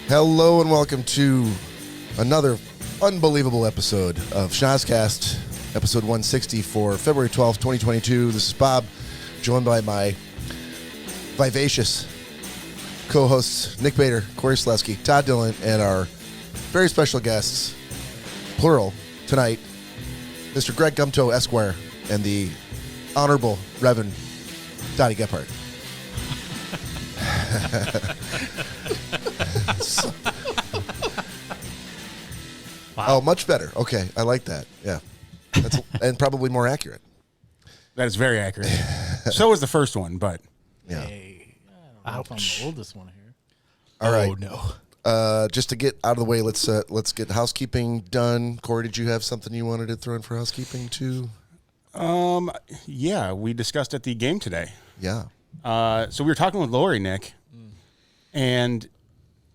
Hello and welcome to another unbelievable episode of Schnozzcast, episode 160 for February 12th, 2022. This is Bob, joined by my vivacious co-hosts Nick Bader, Cory Slesky, Todd Dillon, and our very special guests, plural, tonight, Mr. Greg Gumtow, Esquire, and the Honorable Reverend Donnie Gephart. Wow. Oh, much better. Okay, I like that. Yeah, that's and probably more accurate. That is very accurate. So was the first one, but yeah. Hey, I don't know if I'm the oldest one here. All right. Oh no. Just to get out of the way, let's get housekeeping done. Cory, did you have something you wanted to throw in for housekeeping too? Yeah, we discussed at the game today. Yeah. So we were talking with Lori, Nick, and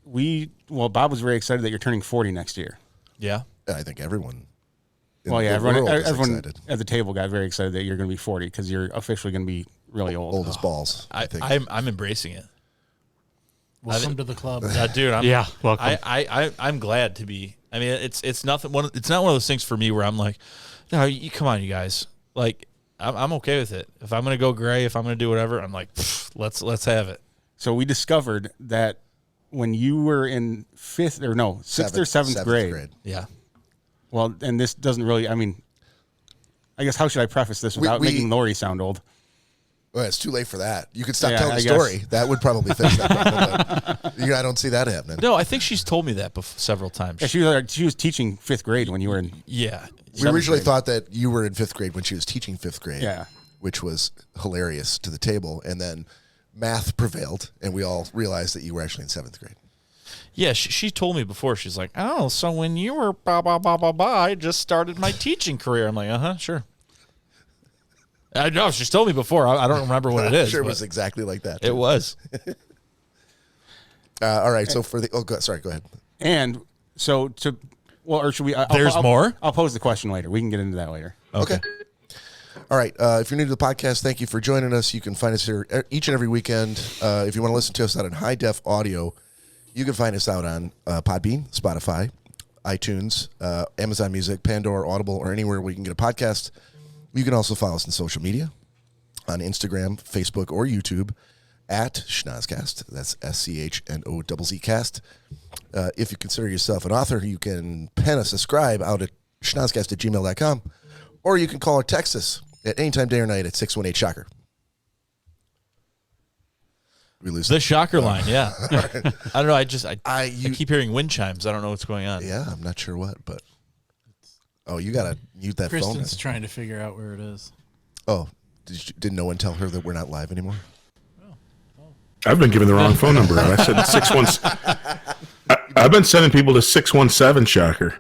Bob was very excited that you're turning 40 next year. Yeah. I think everyone. Everyone excited. at the table got very excited that you're going to be 40 because you're officially going to be really old. Old as balls. I think. I'm embracing it. Welcome to the club. Dude, welcome. I'm glad to be. I mean, it's nothing. It's not one of those things for me where I'm like, no, come on, you guys. Like, I'm okay with it. If I'm gonna go gray, if I'm gonna do whatever, I'm like, let's have it. So we discovered that when you were in sixth or seventh grade. Yeah. Well, and this doesn't really. I mean, I guess how should I preface this without making Lori sound old? Well, it's too late for that. You could stop telling the story. That would probably fix that problem. I don't see that happening. No, I think she's told me that several times. Yeah, she was teaching fifth grade when you were in. Yeah. We originally thought that you were in fifth grade when she was teaching fifth grade. Yeah. Which was hilarious to the table. And then math prevailed, and we all realized that you were actually in seventh grade. Yeah, she told me before. She's like, oh, so when you were I just started my teaching career. I'm like, sure. I know, she's told me before. I don't remember what it is. Sure, it was exactly like that. It was. All right, so for the... Oh, go ahead. And so or should we... There's more? I'll pose the question later. We can get into that later. Okay. All right, if you're new to the podcast, thank you for joining us. You can find us here each and every weekend. If you want to listen to us out in high-def audio, you can find us out on Podbean, Spotify, iTunes, Amazon Music, Pandora, Audible, or anywhere where you can get a podcast. You can also follow us on social media, on Instagram, Facebook, or YouTube, at Schnozzcast. That's SCHNOZZ cast. If you consider yourself an author, you can pen a subscribe out at schnozzcast@gmail.com, or you can call or text us at any time, day or night, at 618-SHOCKER. We lose the shocker line, yeah. I don't know. I keep hearing wind chimes. I don't know what's going on. Yeah, I'm not sure what, but... Oh, you got to mute that phone. Kristen's trying to figure out where it is. Oh, did no one tell her that we're not live anymore? I've been given the wrong phone number. I said 617. I've been sending people to 617 Shocker.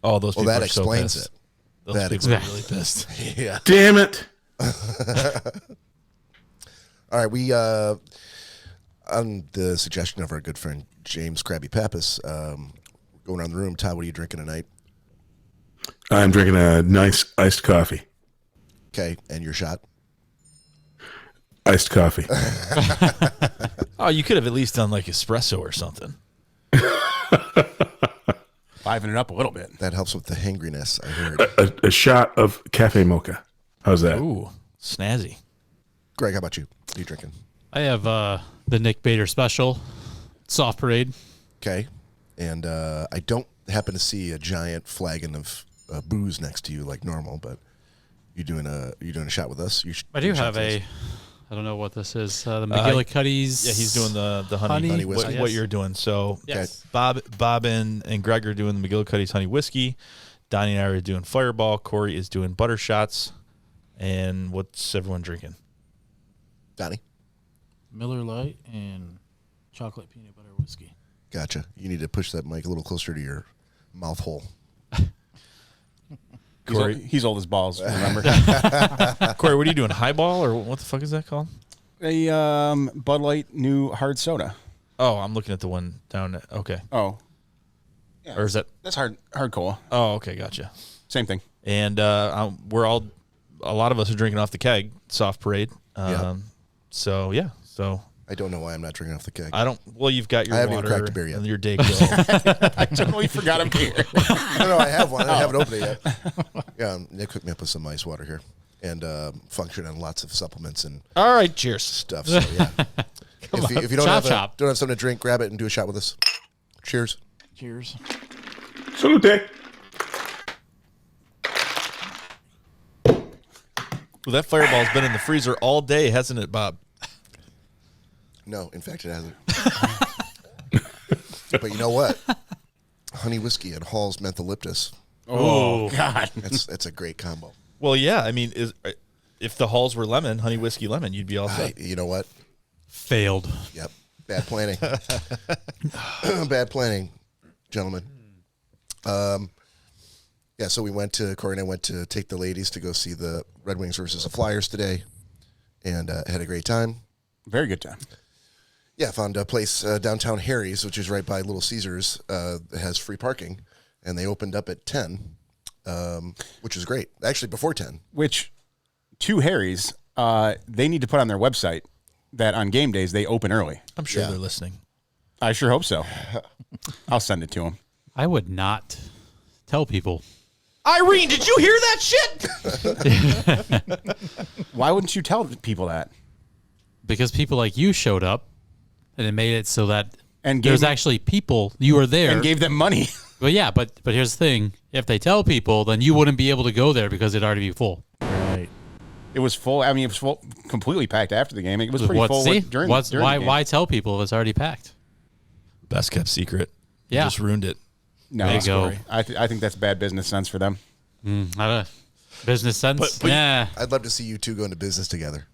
Oh, those people that are explains so pissed. it. Those people are really pissed. Yeah. Damn it. All right, we on the suggestion of our good friend James Krabby Pappas, going around the room. Todd, what are you drinking tonight? I'm drinking a nice iced coffee. Okay, and your shot? Iced coffee. Oh, you could have at least done like espresso or something. Liven it up a little bit. That helps with the hangriness, I heard. A shot of cafe mocha. How's that? Ooh, snazzy. Greg, how about you? What are you drinking? I have the Nick Bader Special, Soft Parade. Okay, and I don't happen to see a giant flagon of booze next to you like normal, but you're doing a shot with us. I do have I don't know what this is. The McGillicuddy's. Yeah, he's doing the honey whiskey. what you're doing. So yes. Bob and Greg are doing the McGillicuddy's honey whiskey. Donnie and I are doing Fireball. Cory is doing butter shots. And what's everyone drinking? Donnie? Miller Lite and chocolate peanut butter whiskey. Gotcha. You need to push that mic a little closer to your mouth hole. Cory, he's old as balls, remember? Cory, what are you doing? Highball or what the fuck is that called? A Bud Light new hard soda. Oh, I'm looking at the one down there. Okay. Oh. Yeah, or is that? That's hard cola. Oh, okay. Gotcha. Same thing. And a lot of us are drinking off the keg, Soft Parade. Yeah. So, yeah. So I don't know why I'm not drinking off the keg. I don't. Well, you've got your I haven't even water cracked a beer yet. and your Dago. I totally forgot I'm here. No, I have one. I haven't opened it yet. Yeah, Nick hooked me up with some ice water here and function on lots of supplements and All right, cheers. stuff. So yeah, if you don't Chop, have chop. don't have something to drink, grab it and do a shot with us. Cheers. Cheers. Salute. Well, that fireball's been in the freezer all day, hasn't it, Bob? No, in fact, it hasn't. But you know what? Honey whiskey and Hall's mentholyptus. Oh, God. That's a great combo. Well, yeah. I mean, if the Halls were lemon, honey whiskey lemon, you'd be all set. You know what? Failed. Yep. Bad planning. Bad planning, gentlemen. Yeah, so Cory and I went to take the ladies to go see the Red Wings versus the Flyers today and had a great time. Very good time. Yeah, found a place downtown Harry's, which is right by Little Caesars, that has free parking, and they opened up at 10, which is great. Actually, before 10. Which, to Harry's, they need to put on their website that on game days they open early. I'm sure Yeah. they're listening. I sure hope so. I'll send it to them. I would not tell people. Irene, did you hear that shit? Why wouldn't you tell people that? Because people like you showed up, and it made it so that And there's gave- actually people. You were there. And gave them money. But yeah, but here's the thing. If they tell people, then you wouldn't be able to go there because it'd already be full. Right. It was full. I mean, it was full, completely packed after the game. It was pretty What, full see? during What's, the why game. why tell people if it's already packed? Best kept secret. You Yeah. just ruined it. No, There you go. I think that's bad business sense for them. I don't know. Business sense? But- yeah. I'd love to see you two go into business together.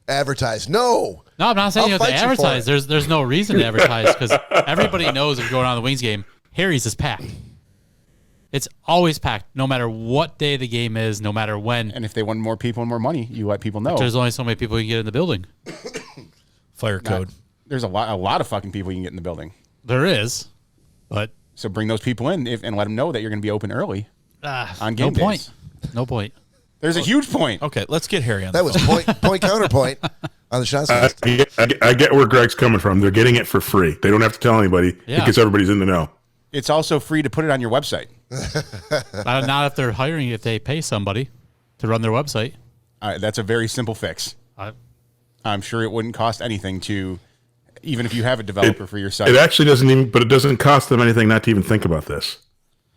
Advertise. No. No, I'm not saying I'll you have to fight you for advertise. it. There's no reason to advertise because everybody knows if you're going on the Wings game, Harry's is packed. It's always packed, no matter what day the game is, no matter when. And if they want more people and more money, you let people know. There's only so many people you can get in the building. Fire code. There's a lot of fucking people you can get in the building. There is, but So bring those people in and let them know that you're going to be open early on game no point. days. No point. There's a huge point. Okay, let's get Harry on That was point counterpoint on the Schnozzcast. I get where Greg's coming from. They're getting it for free. They don't have to tell anybody Yeah. because everybody's in the know. It's also free to put it on your website. Not if they're hiring, if they pay somebody to run their website. That's a very simple fix. I'm sure it wouldn't cost anything to, even if you have a developer for your site. It actually doesn't even, but it doesn't cost them anything not to even think about this.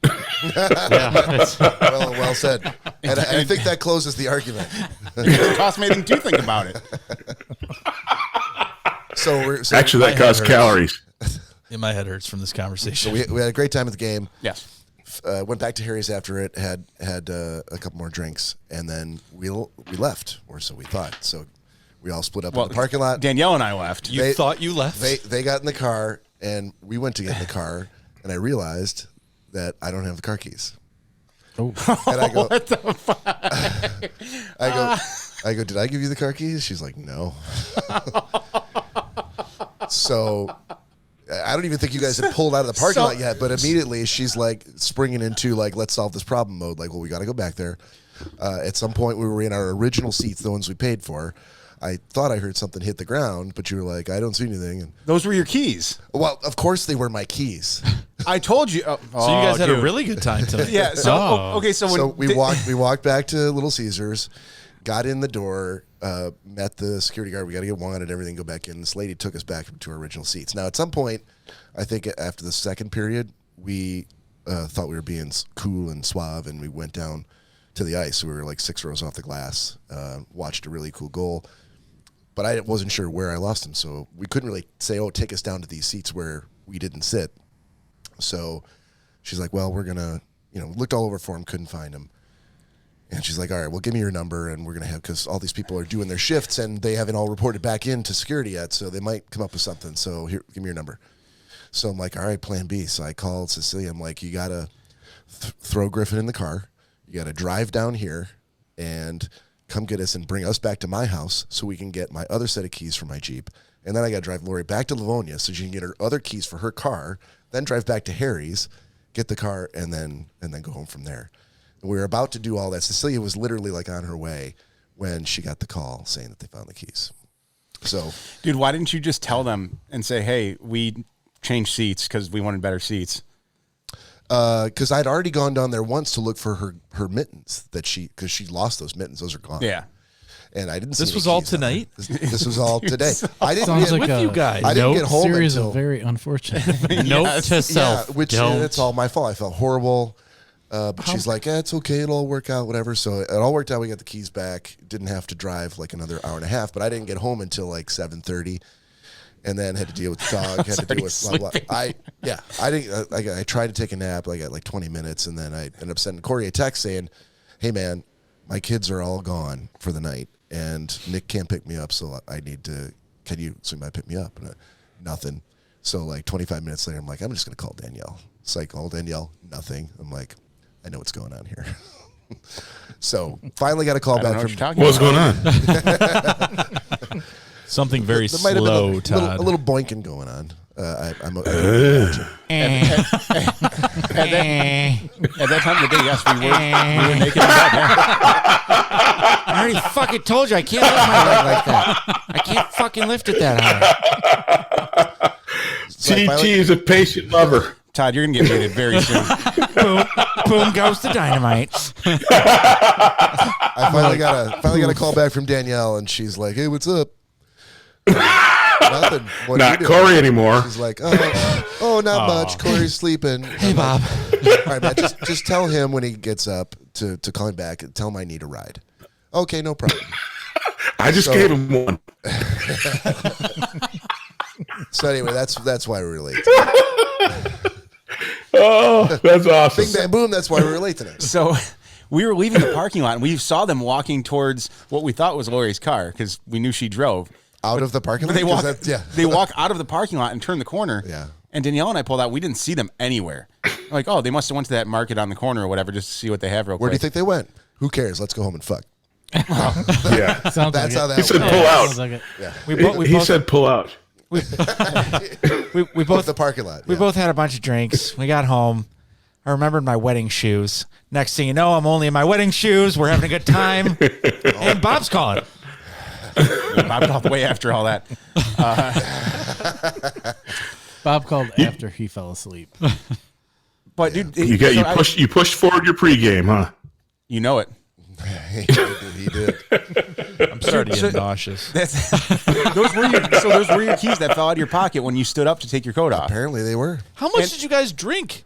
Yeah, it's- Well said. And I think that closes the argument. It doesn't cost me anything to think about it. So Actually, that my costs head hurts. calories. Yeah, my head hurts from this conversation. we had a great time at the game. Yes. Went back to Harry's after it. Had a couple more drinks, and then we left, or so we thought. So we all split up in the parking lot. Danielle and I left. You thought you left? They got in the car, and we went to get in the car, and I realized that I don't have the car keys. Oh, and I go, what the fuck? I go, did I give you the car keys? She's like, no. So I don't even think you guys had pulled out of the parking lot yet, but immediately she's like springing into like, let's solve this problem mode. Like, well, we got to go back there. At some point, we were in our original seats, the ones we paid for. I thought I heard something hit the ground, but you were like, I don't see anything. And, Those were your keys. well, of course they were my keys. I told you. So you guys had a really good time tonight. Yeah. So Oh. okay. So when So we walked back to Little Caesars, got in the door, met the security guard. We got to get wanted, everything, go back in. This lady took us back to our original seats. Now, at some point, I think after the second period, we thought we were being cool and suave, and we went down to the ice. We were like 6 rows off the glass, watched a really cool goal. But I wasn't sure where I lost him, so we couldn't really say, oh, take us down to these seats where we didn't sit. So she's like, well, we're going to, looked all over for him, couldn't find him. And she's like, all right, well, give me your number, and we're going to have, because all these people are doing their shifts, and they haven't all reported back into security yet, so they might come up with something. So here, give me your number. So I'm like, all right, plan B. So I called Cecilia. I'm like, you got to throw Griffin in the car. You got to drive down here and come get us and bring us back to my house so we can get my other set of keys for my Jeep. And then I got to drive Lori back to Livonia so she can get her other keys for her car, then drive back to Harry's, get the car, and then go home from there. And we were about to do all that. Cecilia was literally like on her way when she got the call saying that they found the keys. So, Dude, why didn't you just tell them and say, hey, we changed seats because we wanted better seats? because I'd already gone down there once to look for her mittens because she lost those mittens. Those are gone. Yeah. And I didn't see This any was all keys on there. tonight? This was all today. I didn't Sounds get like with a you guys. I didn't get home series until of very unfortunate. Note to self. yeah, which don't. it's all my fault. I felt horrible. But she's like, it's okay. It'll all work out, whatever. So it all worked out. We got the keys back. Didn't have to drive like another hour and a half. But I didn't get home until like 7:30, and then had to deal with the dog. Had to deal with blah blah. I didn't. I tried to take a nap. I got like 20 minutes, and then I ended up sending Cory a text saying, "Hey man, my kids are all gone for the night, and Nick can't pick me up. So I need to. Can you swing by and pick me up?" And nothing. So like 25 minutes later, I'm like, I'm just gonna call Danielle. It's like, call Danielle. Nothing. I'm like, I know what's going on here. So finally got a call back from. What's going on? Something very There might have slow, been Todd. a little boinking going on. I'm At that time of the day, yes, we were naked in bed. I already fucking told you I can't lift my leg like that. I can't fucking lift it that high. So I TT finally- is a patient lover. Todd, you're going to get muted very soon. Boom goes the dynamite. I finally got a call back from Danielle, and she's like, "Hey, what's up?" Nothing. What are Not you doing? Cory anymore. She's like, "Oh, not much. Cory's sleeping." Hey, Bob. All right, man. Just tell him when he gets up to call him back. Tell him I need a ride. Okay, no problem. I just gave him one. So anyway, that's why we're late. Oh, that's Bing awesome. bang boom. That's why we're late tonight. So we were leaving the parking lot, and we saw them walking towards what we thought was Lori's car because we knew she drove. Out of the parking lot. They 'Cause walk, they walk out of the parking lot and turn the corner. Yeah. And Danielle and I pulled out. We didn't see them anywhere. Like, oh, they must have went to that market on the corner or whatever just to see what they have real Where do you quick. think they went? Who cares? Let's go home and fuck. Yeah. Sounds That's like how it. that He said went. pull out. Sounds like it. He said pull out. We Both both the parking lot. we yeah. both had a bunch of drinks. We got home. I remembered my wedding shoes. Next thing you know, I'm only in my wedding shoes. We're having a good time. And Bob's calling. Bob called way after all that. Bob called after he fell asleep. But dude, You pushed forward your pregame, huh? You know it. He did. I'm starting to get nauseous. Those were your keys that fell out of your pocket when you stood up to take your coat off. Apparently they were. How much did you guys drink?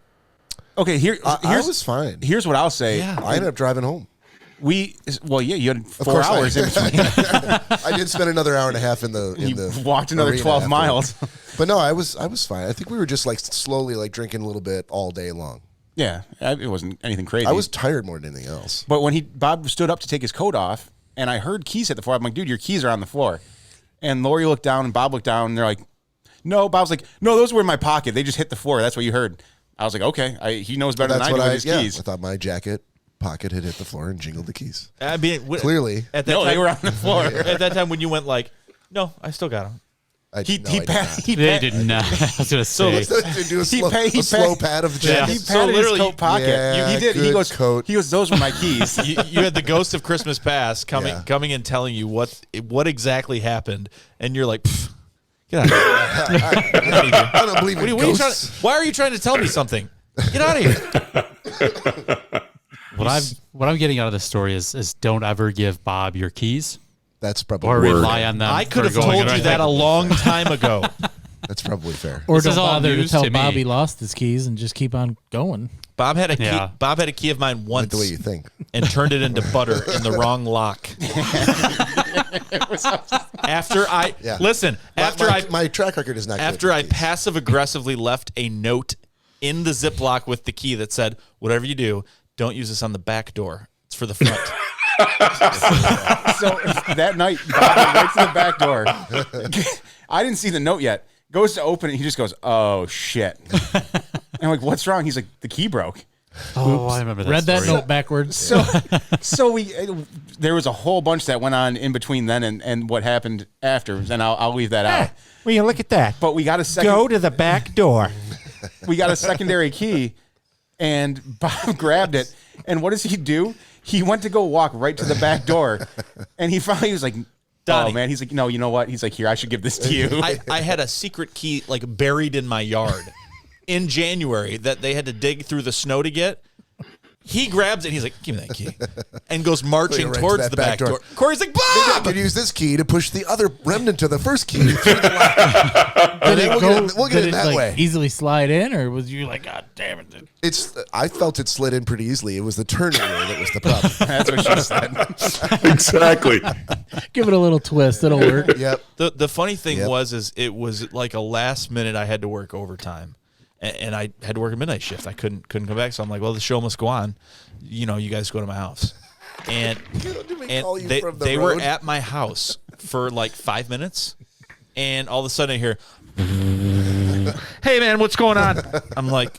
Okay, I was fine. Here's what I'll say. I ended up driving home. You had 4 course I- hours in between. I did spend another hour and a half in the. You walked another arena 12 after. miles. But no, I was fine. I think we were just like slowly like drinking a little bit all day long. Yeah, it wasn't anything crazy. I was tired more than anything else. But when Bob stood up to take his coat off, and I heard keys hit the floor, I'm like, dude, your keys are on the floor. And Lori looked down, and Bob looked down, and they're like, no. Bob's like, no, those were in my pocket. They just hit the floor. That's what you heard. I was like, okay, he knows better than I do with his keys. I thought my jacket pocket had hit the floor and jingled the keys. I mean, Clearly, at that No, time, they were on the floor. At that time when you went like, no, I still got them. I He did pat- They did not. I was going to say. do a slow pat of the He jacket. So patted his literally- coat pocket. Yeah, he did. He good goes, coat. those were my keys. You had the ghost of Christmas past coming Yeah. and telling you what exactly happened, and you're like, "Pff, get out of here. I don't believe in What are you ghosts. why are you trying to tell me something? Get out of here. What I'm getting out of this story is don't ever give Bob your keys That's probably or Word. rely on them. I could have for going told you right that there. a long time ago. That's probably fair. Or This don't is all bother to news tell to Bob me. he lost his keys and just keep on going. Bob had a key. Yeah. Bob had a key of mine Like once the way you think. and turned it into butter in the wrong lock. After I Yeah. listen, My track record is not good. after with I keys. passive aggressively left a note in the Ziploc with the key that said, "Whatever you do, don't use this on the back door. It's for the front." So that night, Bob went right to the back door. I didn't see the note yet. Goes to open it. He just goes, "Oh shit!" And I'm like, "What's wrong?" He's like, "The key broke." Oh, I remember that Read that story. note backwards. So there was a whole bunch that went on in between then and what happened after, and I'll leave that out. Will you look at that? But we got a second. Go to the back door. We got a secondary key, and Bob grabbed it. And what does he do? He went to go walk right to the back door, and he finally was like, Donnie. Oh man, he's like, no, you know what? He's like, here, I should give this to you. I had a secret key like buried in my yard in January that they had to dig through the snow to get. He grabs it and he's like, give me that key. And goes marching Right to towards that the back back door. door. Corey's like, Maybe I Bob! could use this key to push the other remnant of the first key through the lock. And then we'll get did it that like way. easily slide in, or was you like, God damn it? I felt it slid in pretty easily. It was the turning wheel that was the problem. That's what she said. Exactly. Give it a little twist. It'll work. Yep. The funny thing Yep. is it was like a last minute I had to work overtime. And I had to work a midnight shift. I couldn't come back. So I'm like, well, the show must go on. You know, you guys go to my house. And, call you from the they were road? at my house for like 5 minutes. And all of a sudden I hear, hey, man, what's going on? I'm like,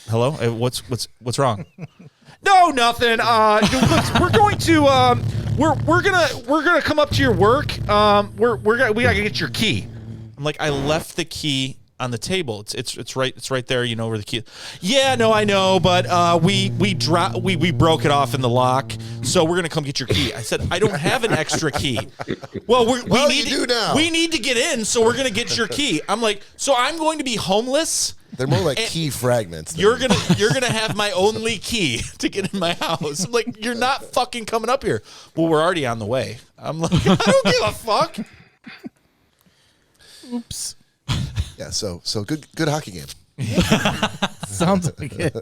hello? What's wrong? No, nothing. We're going to we're gonna come up to your work. We gotta get your key. I'm like, I left the key on the table. It's right there. You know where the key is. Yeah, no, I know, but we broke it off in the lock, so we're gonna come get your key. I said, I don't have an extra key. Well, we do now. We need to get in, so we're gonna get your key. I'm like, so I'm going to be homeless. They're more like key fragments. You're gonna have my only key to get in my house. I'm like, you're not fucking coming up here. Well, we're already on the way. I'm like, I don't give a fuck. Oops. Yeah, so good hockey game. Sounds like it.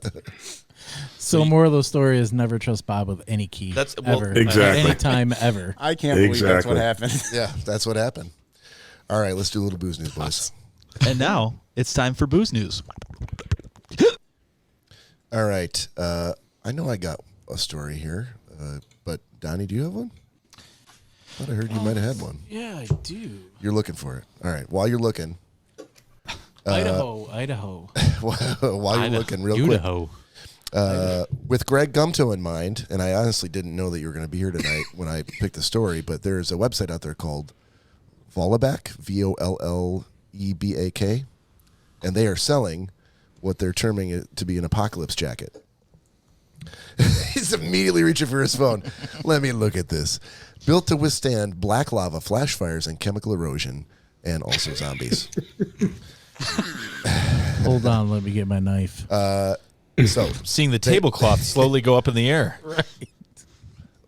So moral of the story is never trust Bob with any key. That's ever. Exactly. Anytime ever. I can't believe that's Exactly. what happened. Yeah, that's what happened. All right, let's do a little booze news, boys. And now it's time for booze news. All right. I know I got a story here, but Donnie, do you have one? I thought I heard you might have had one. Yeah, I do. You're looking for it. All right. While you're looking, Idaho. while you're looking, real Idaho. quick, with Greg Gumtow in mind, and I honestly didn't know that you were going to be here tonight when I picked the story, but there's a website out there called Vollebak, VOLLEBAK, and they are selling what they're terming it to be an apocalypse jacket. He's immediately reaching for his phone. Let me look at this. Built to withstand black lava, flash fires, and chemical erosion, and also zombies. Hold on, let me get my knife. So Seeing the tablecloth slowly go up in the air. Right.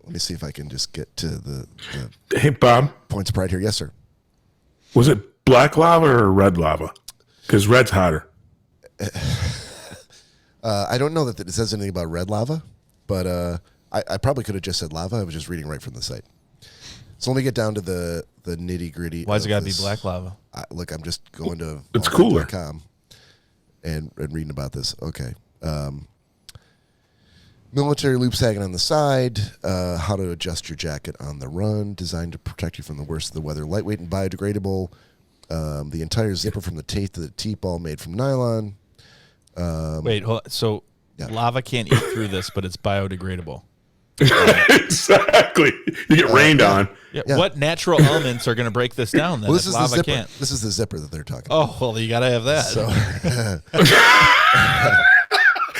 let me see if I can just get to the Hey, Bob, points of pride here. Yes, sir. was it black lava or red lava? Because red's hotter. I don't know that it says anything about red lava, but I probably could have just said lava. I was just reading right from the site. So let me get down to the nitty gritty. Why's it got to be black lava? Look, I'm just going to It's cooler. .com and reading about this. Okay. Military loop sagging on the side, how to adjust your jacket on the run, designed to protect you from the worst of the weather. Lightweight and biodegradable. The entire zipper from the tape to the teep all made from nylon. Wait, hold on. So Yeah. lava can't eat through this, but it's biodegradable. Exactly. You get rained on. Yeah. Yeah. What natural elements are going to break this down then? Well, this if is the lava zipper. can't. This is the zipper that they're talking about. Oh, well, you got to have that.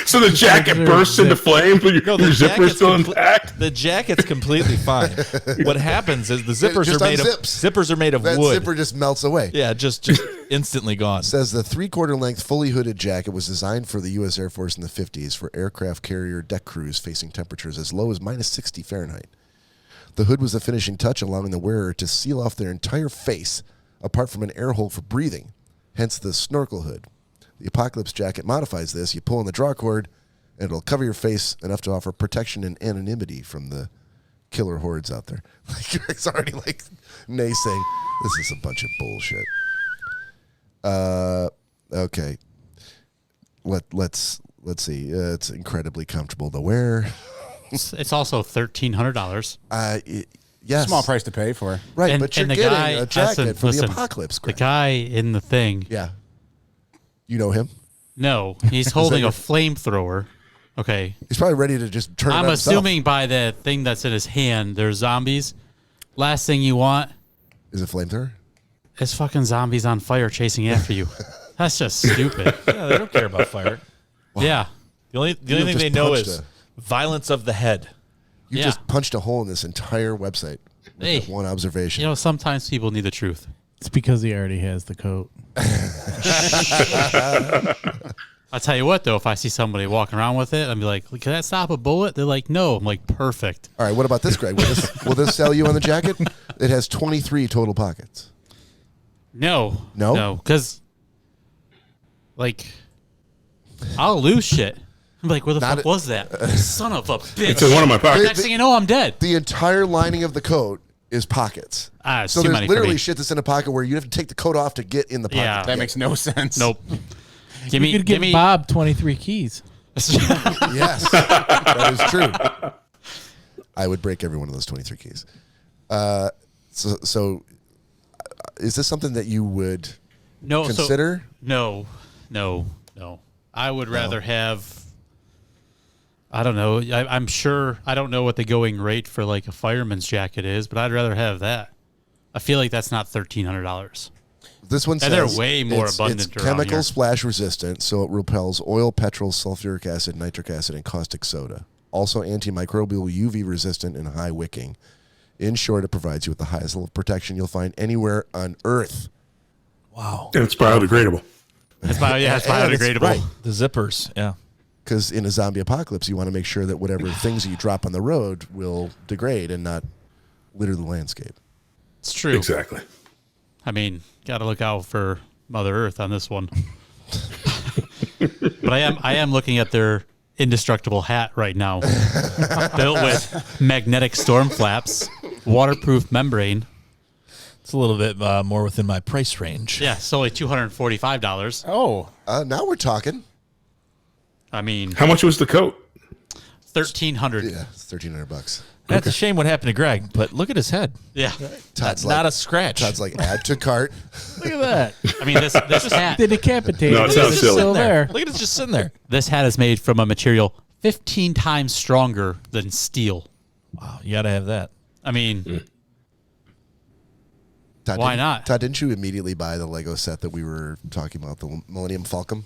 So the jacket bursts into flames, but No, your zipper's still intact. The jacket's completely fine. What happens is the zippers just are made unzips. of That wood. zipper just melts away. Yeah, just instantly gone. Says the 3/4 length fully hooded jacket was designed for the U.S. Air Force in the 50s for aircraft carrier deck crews facing temperatures as low as minus 60 Fahrenheit. The hood was the finishing touch, allowing the wearer to seal off their entire face apart from an air hole for breathing, hence the snorkel hood. The Apocalypse jacket modifies this. You pull on the draw cord, and it'll cover your face enough to offer protection and anonymity from the killer hordes out there. Like, it's already like naysaying. This is a bunch of bullshit. Okay. Let's see. It's incredibly comfortable to wear. It's also $1,300. Yes. Small price to pay for. Right, And- but you're and the getting guy- a jacket from listen, the apocalypse. The Greg. guy in the thing, Yeah. You know him? no, he's holding your- a flamethrower. Okay. He's probably ready to just turn it I'm on himself. assuming by the thing that's in his hand, there's zombies. Last thing you want Is it flamethrower? is fucking zombies on fire chasing after you. That's just stupid. Yeah, they don't care about fire. Yeah. The only You thing just they know punched is violence of the head. You Yeah. just punched a hole in this entire website Hey, One observation. you know, sometimes people need the truth. It's because he already has the coat. I'll tell you what, though, if I see somebody walking around with it, I'll be like, can that stop a bullet? They're like, no. I'm like, perfect. All right, what about this, Greg? Will this sell you on the jacket? It has 23 total pockets. No. No? No, because, like, I'll lose shit. I'm like, where the fuck was that? Son of a bitch. It's in one of my pockets. Next thing you know, I'm dead. The entire lining of the coat is pockets. It's So too there's many for literally me. shit that's in a pocket where you have to take the coat off to get in the pocket. Yeah. That makes no sense. Nope. Give You me, could give give me. Bob 23 keys. Yes, that is true. I would break every one of those 23 keys. So is this something that you would No, consider? No. I would rather have. I don't know. I'm sure. I don't know what the going rate for like a fireman's jacket is, but I'd rather have that. I feel like that's not $1,300. This one And they're says way more it's abundant around chemical here. splash resistant, so it repels oil, petrol, sulfuric acid, nitric acid, and caustic soda. Also antimicrobial, UV resistant, and high wicking. In short, it provides you with the highest level of protection you'll find anywhere on Earth. Wow. And it's biodegradable. It's And it's biodegradable. right. The zippers. Yeah. Because in a zombie apocalypse, you want to make sure that whatever things you drop on the road will degrade and not litter the landscape. It's true. Exactly. I mean, got to look out for Mother Earth on this one. But I am looking at their indestructible hat right now, built with magnetic storm flaps, waterproof membrane. It's a little bit more within my price range. Yeah, it's only $245. Oh, Now we're talking. I mean, How much was the coat? $1,300. Yeah, it's $1,300. That's a shame what happened to Greg, but look at his head. Yeah. Todd's Not a scratch. Todd's like, add to cart. Look at that. I mean, this hat. They decapitated. No, it it. sounds It's silly. still there. Look at it just sitting there. This hat is made from a material 15 times stronger than steel. Wow, you got to have that. I mean, Todd, Why not? Todd, didn't you immediately buy the Lego set that we were talking about, the Millennium Falcon?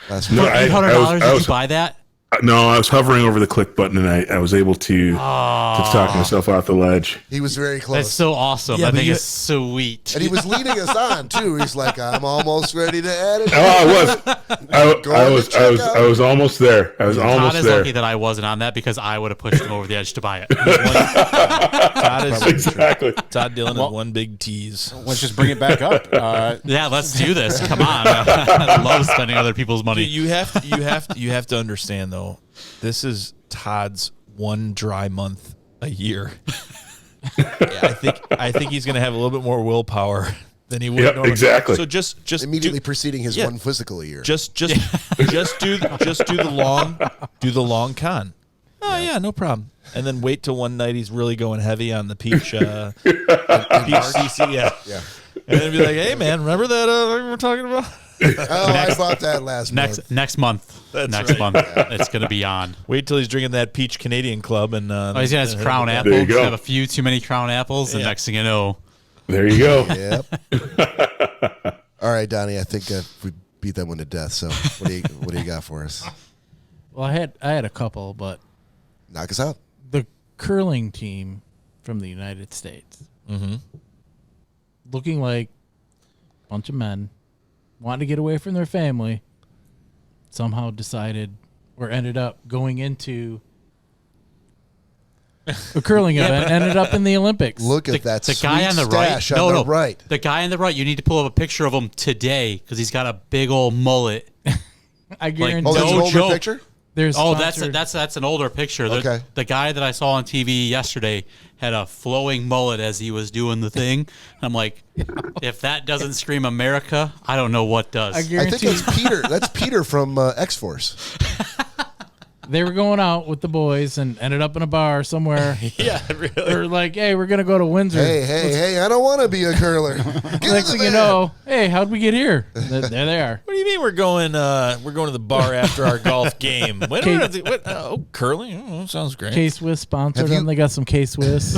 Last No, week? $800, I did was- you buy that? No, I was hovering over the click button, and I was able to talk myself off the ledge. He was very close. That's so awesome. Yeah, I but think you- it's sweet. And he was leading us on too. He's like, "I'm almost ready to add it." Oh, I was almost there. I was Todd almost is there. lucky that I wasn't on that because I would have pushed him over the edge to buy it. Todd is Exactly. Todd Dillon is one big tease. let's just bring it back up. Yeah, let's do this. Come on. I love spending other people's money. You have to understand though. This is Todd's one dry month a year. Yeah, I think he's going to have a little bit more willpower than he would. Yep, normally. exactly. So just Immediately preceding his yeah. one physical year. just do the long con. Oh yeah, no problem. And then wait till one night he's really going heavy on the peach peach CC. Yeah. And then be like, hey man, remember that we were talking about? I bought that last month. Next month. Next month. It's going to be on. Wait till he's drinking that peach Canadian Club and He's got his Crown Apple. There you He's go. have a few too many Crown Apples, and next thing you know, There you go. Yep. All right, Donnie. I think we beat that one to death. So what do you got for us? Well, I had a couple, but Knock us out. the curling team from the United States, looking like a bunch of men, wanted to get away from their family, somehow decided or ended up going into a curling event, ended up in the Olympics. Look at that the sweet guy on the right. stash on the right. The guy on the right. You need to pull up a picture of him today because he's got a big old mullet. I guarantee Oh, there's an No older joke. picture. there's Oh, sponsored- that's an older picture. Okay. The guy that I saw on TV yesterday had a flowing mullet as he was doing the thing. I'm like, if that doesn't scream America, I don't know what does. I I think guarantee that's Peter. That's Peter from X Force. they were going out with the boys and ended up in a bar somewhere. yeah, really. They're like, "Hey, we're gonna go to Windsor." Hey! I don't want to be a curler. Get in Next the thing you van. know, hey, how'd we get here? There they are. What do you mean we're going to the bar after our golf game? What, curling? Oh, sounds great. K-Swiss sponsored Have you- them. They got some K-Swiss.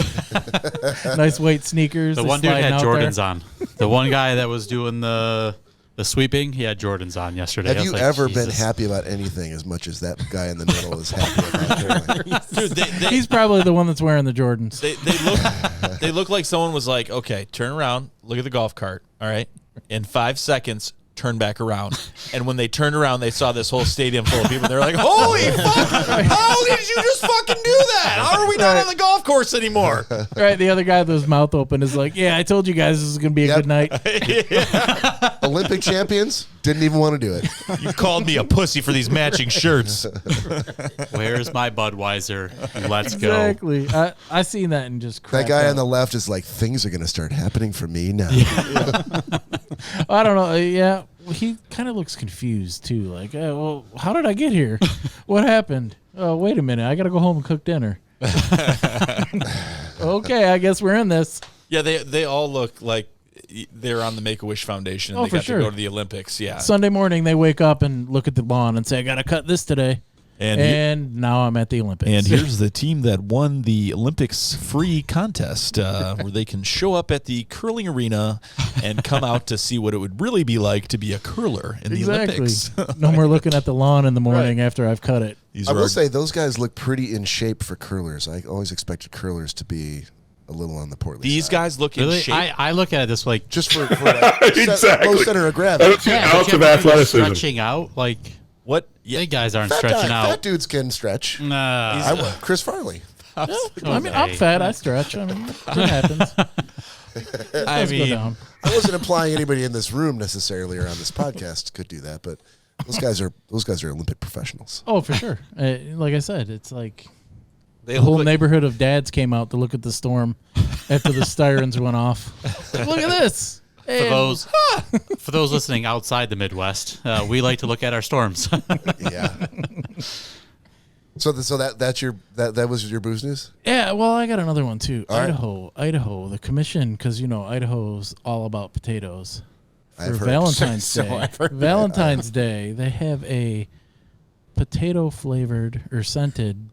Nice weight sneakers. The They're one dude sliding had out Jordans there. on. The one guy that was doing the The sweeping, he had Jordans on yesterday. Have you ever been happy about anything as much as that guy in the middle is happy about? Dude, He's probably the one that's wearing the Jordans. they look like someone was like, okay, turn around, look at the golf cart, all right? In 5 seconds, turn back around. And when they turned around, they saw this whole stadium full of people. They're like, holy fuck, how did you just fucking do that? How are we not on the golf course anymore? Right, the other guy with his mouth open is like, yeah, I told you guys this is going to be a good night. Olympic champions didn't even want to do it. You called me a pussy for these matching shirts. Where's my Budweiser? Let's go. Exactly. I seen that and just That cracked guy up. on the left is like, things are going to start happening for me now. I don't know. Yeah, he kind of looks confused too. Like, well, how did I get here? What happened? Oh, wait a minute. I got to go home and cook dinner. Okay, I guess we're in this. Yeah, they all look like they're on the Make-A-Wish Foundation. And Oh, they for got sure. to go to the Olympics. Yeah. Sunday morning, they wake up and look at the lawn and say, I got to cut this today. And And now I'm at the Olympics. And here's the team that won the Olympics free contest, where they can show up at the curling arena and come out to see what it would really be like to be a curler in the Olympics. No more looking at the lawn in the morning after I've cut it. I will say those guys look pretty in shape for curlers. I always expected curlers to be a little on the portly These side. guys look in Really? shape. I look at it this like Just for like Exactly. low center of I gravity. don't see an but ounce you of have to be athleticism. stretching out. Like What? Yeah. they guys aren't Fat stretching guy- out. Fat dudes can stretch. Nah. Chris Farley. I mean, I'm fat. I stretch. I mean, it happens. I Let's go mean, down. I wasn't implying anybody in this room necessarily or on this podcast could do that, but those guys are Olympic professionals. Oh, for sure. Like I said, it's like they the look whole like, neighborhood of dads came out to look at the storm after the sirens went off. Look at this. For those listening outside the Midwest, we like to look at our storms. Yeah. So that was your booze news? Yeah, well, I got another one too. All right. Idaho, the commission, because Idaho's all about potatoes. I've For heard. Valentine's So Day, I've heard. Valentine's Day, they have a potato flavored or scented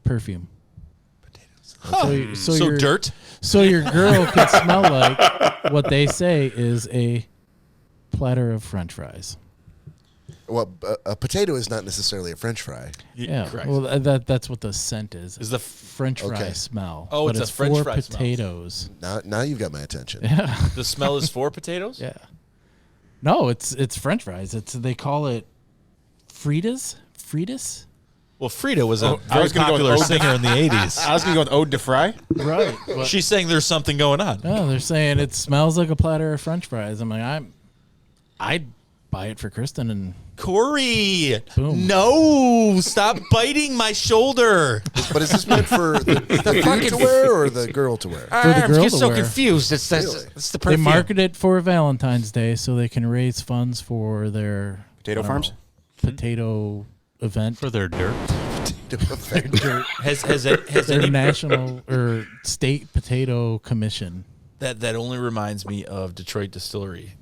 perfume. Potatoes. so dirt. So your girl could smell like what they say is a platter of French fries. Well, a potato is not necessarily a French fry. Yeah, correct. well, that's what the scent is. Is the French fry Okay. smell. Oh, but it's a French for fry smell. potatoes. Now you've got my attention. The smell is for potatoes. Yeah. No, it's French fries. They call it Fritas. Well, Frida was a I very was gonna go with popular Ode- singer in the 80s. I was going to go with Ode to Fry. Right. She's saying there's something going on. No, they're saying it smells like a platter of French fries. I'm like, I'd buy it for Kristen and Corey, Boom. no, stop biting my shoulder. But is this meant for the dude to wear or the girl to wear? for the girl to wear. confused. It's Really? the They market it for Valentine's Day so they can raise funds for their Potato I don't farms? know, potato event. For their dirt. Has Their any national or state potato commission. that only reminds me of Detroit Distillery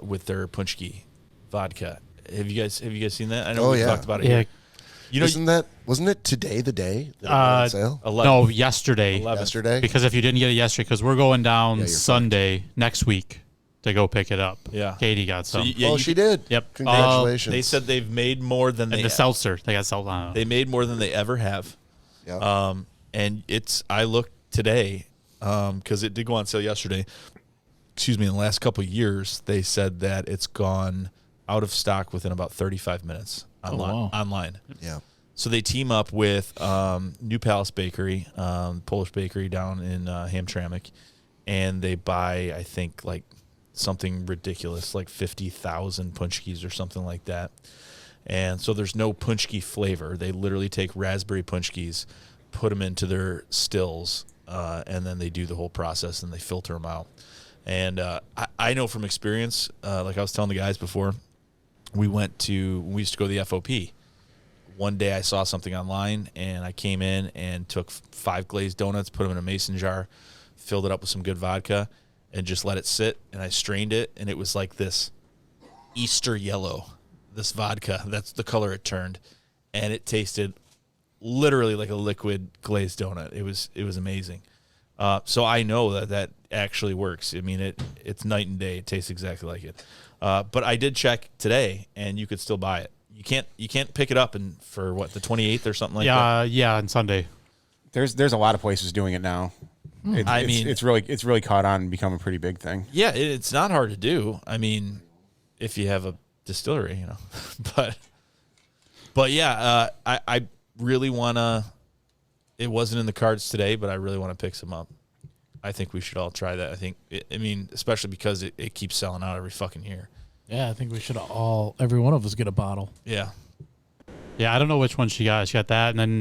with their punchki vodka. Have you guys seen that? I know Oh, we yeah. talked about it Yeah. here. You know, Wasn't it today the day that it went on sale? 11. No, yesterday. 11. Yesterday? Because if you didn't get it yesterday, because we're going down you're Sunday next week to go pick it up. Yeah. Katie got So some. She did. Yep. Congratulations. They said they've made more than And they the seltzer. They got seltzer. they made more than they ever have. Yeah. And I looked today because it did go on sale yesterday. Excuse me. In the last couple of years, they said that it's gone out of stock within about 35 minutes wow. online. Yeah. So they team up with New Palace Bakery, Polish bakery down in Hamtramck, and they buy, I think, like something ridiculous, like 50,000 punchkis or something like that. And so there's no punchki flavor. They literally take raspberry punchkis, put them into their stills, and then they do the whole process and they filter them out. And I know from experience, like I was telling the guys before, we used to go to the FOP. One day I saw something online and I came in and took 5 glazed donuts, put them in a mason jar, filled it up with some good vodka, and just let it sit. And I strained it, and it was like this Easter yellow, this vodka. That's the color it turned. And it tasted literally like a liquid glazed donut. It was amazing. So I know that actually works. I mean, it's night and day. It tastes exactly like it. But I did check today, and you could still buy it. You can't pick it up for what, the 28th or something like that. Yeah, on Sunday. There's a lot of places doing it now. It's really caught on and become a pretty big thing. Yeah, it's not hard to do. I mean, if you have a distillery, you know. but yeah, I really want to. It wasn't in the cards today, but I really want to pick some up. I think we should all try that. I think, especially because it keeps selling out every fucking year. Yeah, I think we should every one of us get a bottle. Yeah. Yeah, I don't know which one she got. She got that, and then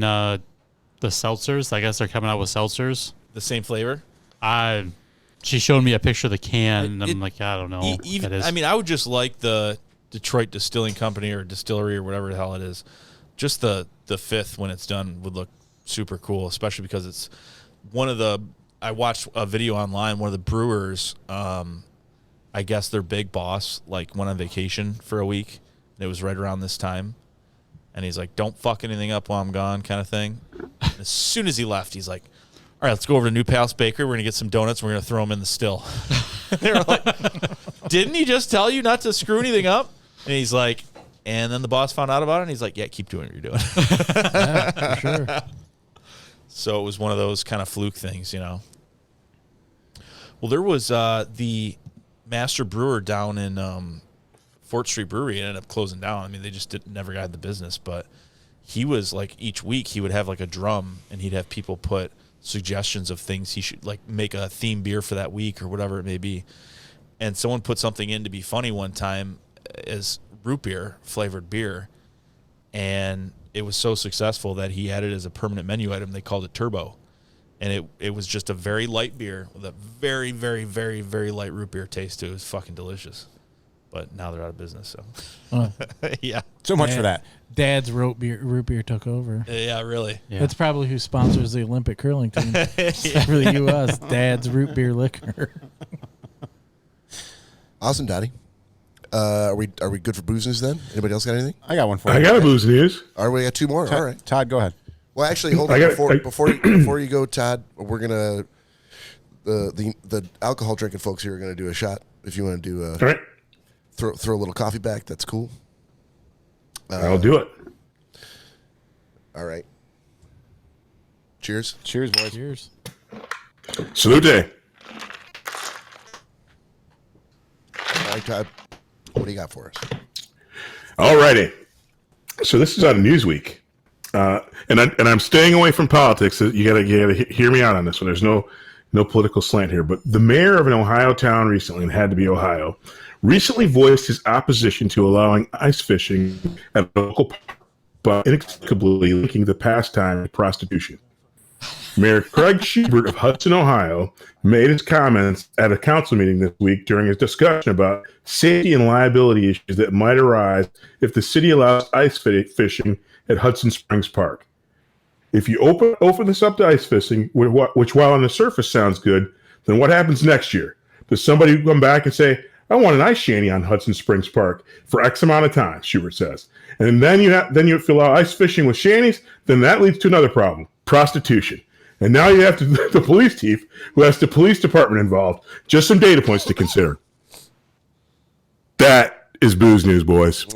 the seltzers. I guess they're coming out with seltzers. The same flavor? She showed me a picture of the can, and I'm like, I don't know. I mean, I would just like the Detroit Distilling Company or distillery or whatever the hell it is. Just the fifth when it's done would look super cool, especially because it's one of the. I watched a video online. One of the brewers, I guess their big boss, like went on vacation for a week. And it was right around this time, and he's like, "Don't fuck anything up while I'm gone," kind of thing. And as soon as he left, he's like, "All right, let's go over to New Palace Bakery. We're gonna get some donuts. And we're gonna throw them in the still." They were like, "Didn't he just tell you not to screw anything up?" And he's like, and then the boss found out about it, and he's like, "Yeah, keep doing what you're doing." Yeah, for sure. So it was one of those kind of fluke things, you know. Well, there was the master brewer down in Fort Street Brewery. It ended up closing down. I mean, they just never got the business. But he was like, each week he would have like a drum, and he'd have people put suggestions of things he should like make a theme beer for that week or whatever it may be. And someone put something in to be funny one time as root beer flavored beer, and it was so successful that he added it as a permanent menu item. They called it Turbo. And it was just a very light beer with a very, very, very, very light root beer taste to it. It was fucking delicious. But now they're out of business, so. Yeah. So much for that. Dad's root beer took over. Yeah, really. Yeah. That's probably who sponsors the Olympic curling team for the U.S. Dad's root beer liquor. Awesome, Donnie. Are we good for booze news then? Anybody else got anything? I got one for you. I got a booze news. All right, we got two more. All right. Todd, go ahead. Well, actually, hold on. Before you go, Todd, we're gonna the alcohol drinking folks here are gonna do a shot. If you want to do All right. throw a little coffee back, that's cool. I'll do it. All right. Cheers. Cheers, boys. Cheers. Salute. All right, Todd. What do you got for us? All righty. So this is out of Newsweek. And I'm staying away from politics. You gotta hear me out on this one. There's no political slant here. But the mayor of an Ohio town recently, and had to be Ohio, recently voiced his opposition to allowing ice fishing at a local park, but inexplicably linking the pastime to prostitution. Mayor Craig Schubert of Hudson, Ohio, made his comments at a council meeting this week during his discussion about safety and liability issues that might arise if the city allows ice fishing at Hudson Springs Park. If you open this up to ice fishing, which while on the surface sounds good, then what happens next year? Does somebody come back and say, "I want an ice shanty on Hudson Springs Park for X amount of time," Schubert says. And then if you allow ice fishing with shanties, then that leads to another problem, prostitution. And now you have the police chief who has the police department involved. Just some data points to consider. That is booze news, boys.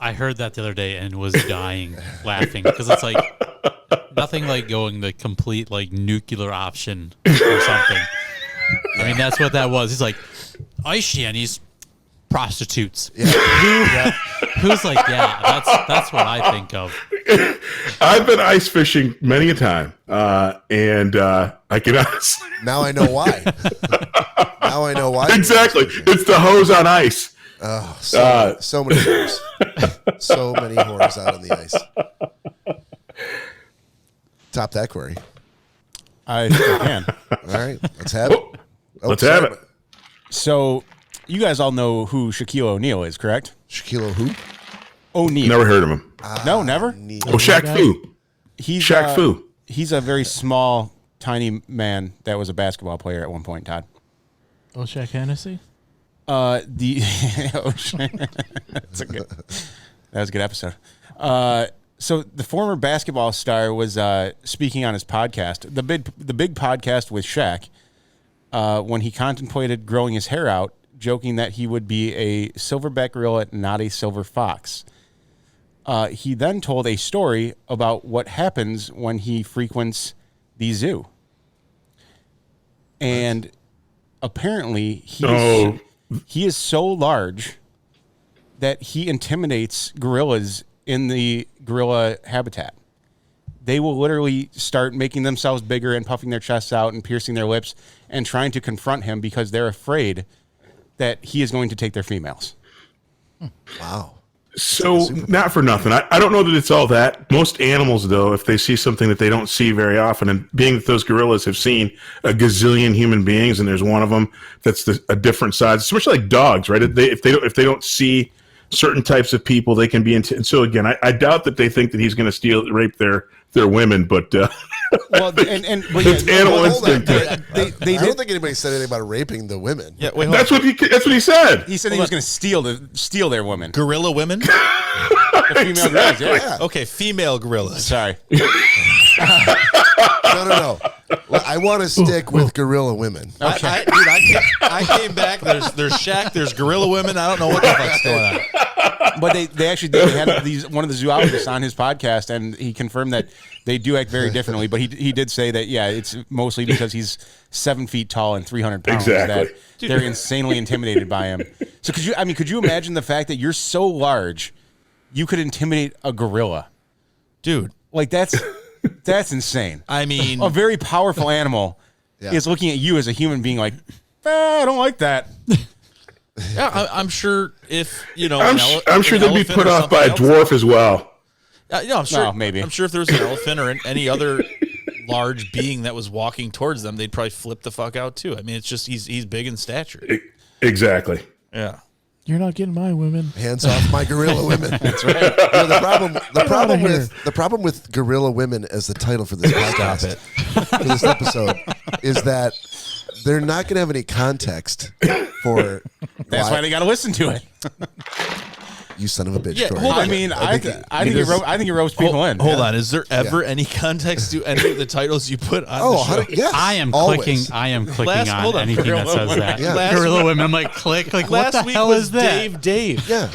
I heard that the other day and was dying laughing because it's like nothing like going the complete like nuclear option or something. I mean, that's what that was. He's like, ice shanties, prostitutes. Yeah. Who's like, yeah, that's what I think of. I've been ice fishing many a time, and I can honestly. Now I know why. Now I know why. Exactly. It's the hose on ice. Oh, so many whores. So many whores out on the ice. Top that, Cory. I can. All right, let's have it. Let's have it. So, you guys all know who Shaquille O'Neal is, correct? Shaquille who? O'Neal. Never heard of him. No, never? Oh, Shaq Fu. He's Shaq Fu. He's a very small, tiny man that was a basketball player at one point, Todd. Oh, Shaq Hennessy? That's that was a good episode. So the former basketball star was speaking on his podcast, the big podcast with Shaq. when he contemplated growing his hair out, joking that he would be a silverback gorilla, not a silver fox. He then told a story about what happens when he frequents the zoo. And apparently he is so large that he intimidates gorillas in the gorilla habitat. They will literally start making themselves bigger and puffing their chests out and piercing their lips and trying to confront him because they're afraid that he is going to take their females. Wow. So, not for nothing. I don't know that it's all that. Most animals, though, if they see something that they don't see very often, and being that those gorillas have seen a gazillion human beings, and there's one of them that's a different size, especially like dogs, right? If they don't see certain types of people, they can be into. And so again, I doubt that they think that he's going to rape their women, but well, but it's animal instinct. I don't think anybody said anything about raping the women. Yeah, wait, That's what he said. He said he was going to steal their women. gorilla women. The female gorillas, yeah. Okay, female gorillas. Sorry. No. I want to stick with gorilla women. I came back. There's Shaq. There's gorilla women. I don't know what the fuck's going on. But they actually did. They had one of the zoologists on his podcast, and he confirmed that they do act very differently. But he did say that, yeah, it's mostly because he's 7 feet tall and 300 pounds Exactly. that they're insanely intimidated by him. So could you imagine the fact that you're so large, you could intimidate a gorilla? Dude, Like that's insane. I mean, A very powerful animal is looking at you as a human being like, I don't like that. yeah, I'm sure if, you know, I'm sure they'd be put off by a dwarf as well. I'm sure. No, maybe. I'm sure if there was an elephant or any other large being that was walking towards them, they'd probably flip the fuck out too. I mean, it's just he's big in stature. Exactly. Yeah. You're not getting my women. Hands off my gorilla women. That's right. The problem with gorilla women as the title for this podcast, for this episode, is that they're not going to have any context for. That's why they got to listen to it. You son of a bitch, Yeah, Cory. hold on. I mean, I think it ropes people in. Hold on. Is there ever any context to any of the titles you put on the show? Yes, I am always. clicking hold on on. anything that says Gorilla that. Yeah. Gorilla women. I'm like, click. Like, what the Last week hell was is that? Dave. Yeah.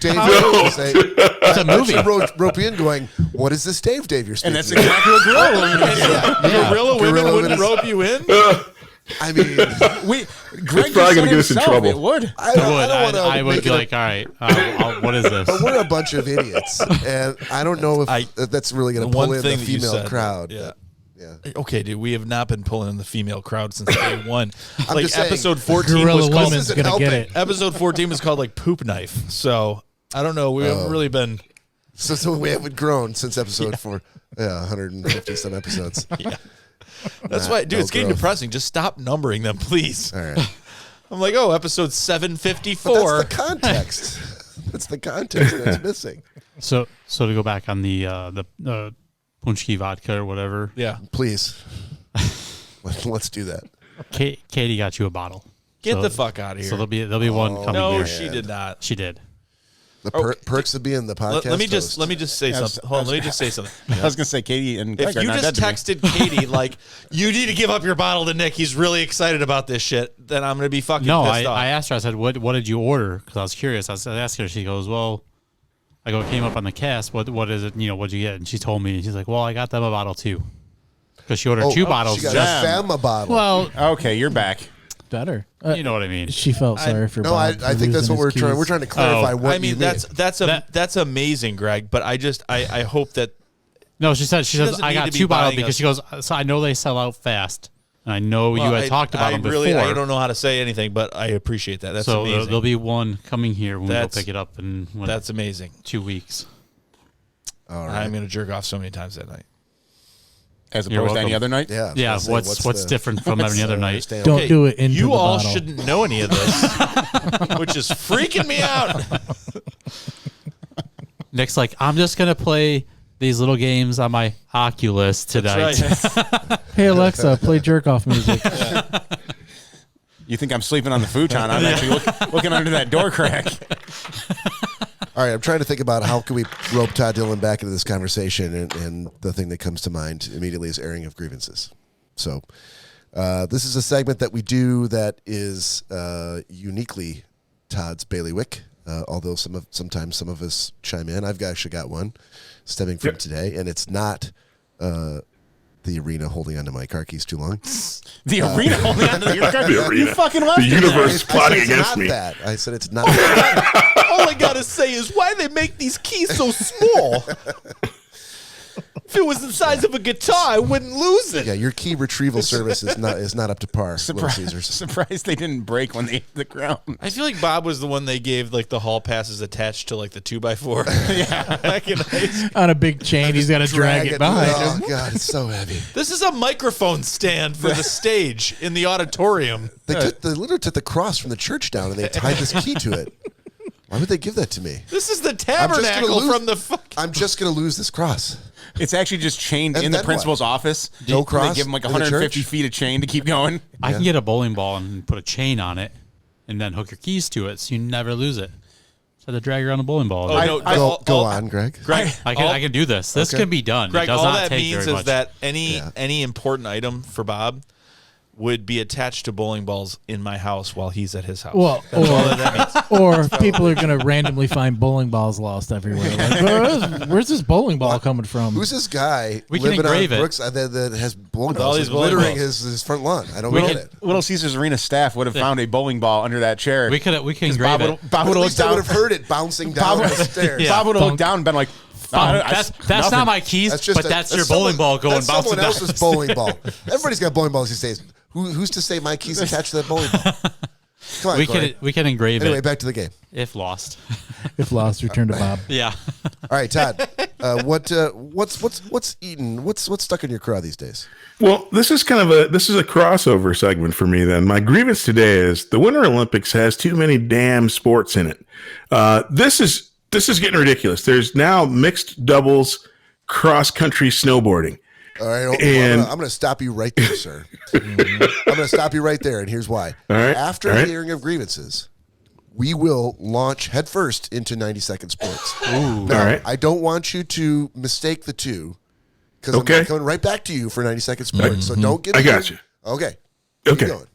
Dave No. say, It's a movie. rope you in going, what is this Dave you're speaking And that's of? exactly what gorilla women is. Yeah. Gorilla women Gorilla wouldn't women rope you in? I mean, Greg probably gonna get us in himself, trouble. It would. I would be like, all right, what is this? but we're a bunch of idiots, and I don't know if that's really going to pull in the female crowd. Yeah. but, yeah. Okay, dude, we have not been pulling in the female crowd since day one. Like just saying, episode 14 Gorilla was called. women's gonna helping. get it. Episode 14 was called like poop knife. So I don't know. We haven't really been. So we haven't grown since episode 4. Yeah, 150 some episodes. That's why, dude. no It's getting growth. depressing. Just stop numbering them, please. All right. I'm like, oh, episode But 754. that's the context. That's the context that's missing. So to go back on the Punchki vodka or whatever. Yeah. Please. Let's do that. Katie got you a bottle. Get the fuck out of here. So there'll be one coming. no, here. she did not. She did. The perks of being the podcast. Let me just host. say something. Hold on, let me just say something. I was gonna say Katie and Greg If are you not just dead to me. texted Katie like, you need to give up your bottle to Nick, he's really excited about this shit, then I'm gonna be fucking No, pissed off. I asked her. I said, "What did you order?" Because I was curious. I asked her. She goes, "Well," I go, "It came up on the cast. What is it? You know, what'd you get?" And she told me. She's like, "Well, I got them a bottle too." Because she ordered two bottles. She got Damn. a Fama bottle. Well, Okay, you're back. Better. you know what I mean. She felt sorry for no, Bob. I think that's what we're trying. We're trying to clarify what I you mean, mean. that's amazing, Greg. But I hope that No, she says doesn't I need got to be two bottles buying because us- she goes. So I know they sell out fast, and I know you well, had I- talked about I them really, before. I don't know how to say anything, but I appreciate that. That's so amazing. there'll be one coming here when we go That's- pick it up in That's amazing. 2 weeks. All right. I'm gonna jerk off so many times that night. As You're opposed to any welcome. other night. Yeah. Yeah, I was gonna say, what's different from every other night? understand. Don't do it into You the all bottle. shouldn't know any of this, which is freaking me out. Nick's like, I'm just gonna play these little games on my Oculus tonight. That's right. Hey Alexa, play jerk off music. You think I'm sleeping on the futon? I'm actually looking under that door crack. All right, I'm trying to think about how can we rope Todd Dillon back into this conversation, and the thing that comes to mind immediately is airing of grievances. So This is a segment that we do that is uniquely Todd's bailiwick. Although sometimes some of us chime in. I've actually got one stemming from today, and it's not the arena holding onto my car keys too long. The arena holding onto your car. The arena. You fucking left The it universe is I plotting said it's against not me. that. I said it's not that. All I gotta say is why they make these keys so small. If it was the size of a guitar, I wouldn't lose it. Yeah, your key retrieval service is not up to par. Little Caesars. Surprised they didn't break when they hit the ground. I feel like Bob was the one they gave like the hall passes attached to like the 2x4. Yeah, back in high school. On a big chain, he's got to drag it behind Oh him. God, it's so heavy. This is a microphone stand for the stage in the auditorium. They literally took the cross from the church down and they tied this key to it. Why would they give that to me? This is the I'm just gonna tabernacle lose- from the fucking. I'm just gonna lose this cross. It's actually just chained And in the then principal's office. No And cross They give him like in the 150 church? feet of chain to keep going. I can get a bowling ball and put a chain on it, and then hook your keys to it, so you never lose it. So to drag around a bowling ball. Oh, no, Go on, Greg. Greg, I can do this. This Okay. can be done. Greg, it does all not that take means very is much. that any important item for Bob would be attached to bowling balls in my house while he's at his house. Well, or people are going to randomly find bowling balls lost everywhere. Like, where's this bowling ball coming from? Who's this guy We can living on engrave it. Brooks that has bowling All balls these like, bowling littering balls. his front lawn? I don't We get can- it. Little Caesars Arena staff would have found a bowling ball under that chair. we can Bob engrave it. would, Bob At would have looked least I down. would have heard it bouncing down the stairs. Yeah. Bob would have looked Funk. down and been like, That's nothing. not my keys, but that's your bowling ball going that's bouncing someone down. else's bowling ball. Everybody's got bowling balls these days. Who's to say my keys attached to that bowling ball? Come on, Cory. We can engrave Anyway, it back to the game. if lost. If lost, return to Bob. Yeah. All right, Todd. What's eating? What's stuck in your craw these days? Well, this is a crossover segment for me. Then my grievance today is the Winter Olympics has too many damn sports in it. This is getting ridiculous. There's now mixed doubles cross country snowboarding. All right, And- I'm going to stop you right there, sir. I'm going to stop you right there, and here's why. All right, After all right. hearing of grievances, we will launch headfirst into 90-second sports. All right. I don't want you to mistake the two, because Okay. I'm coming right back to you for 90-second sports. So don't get. I got you. Okay. Keep Okay. going.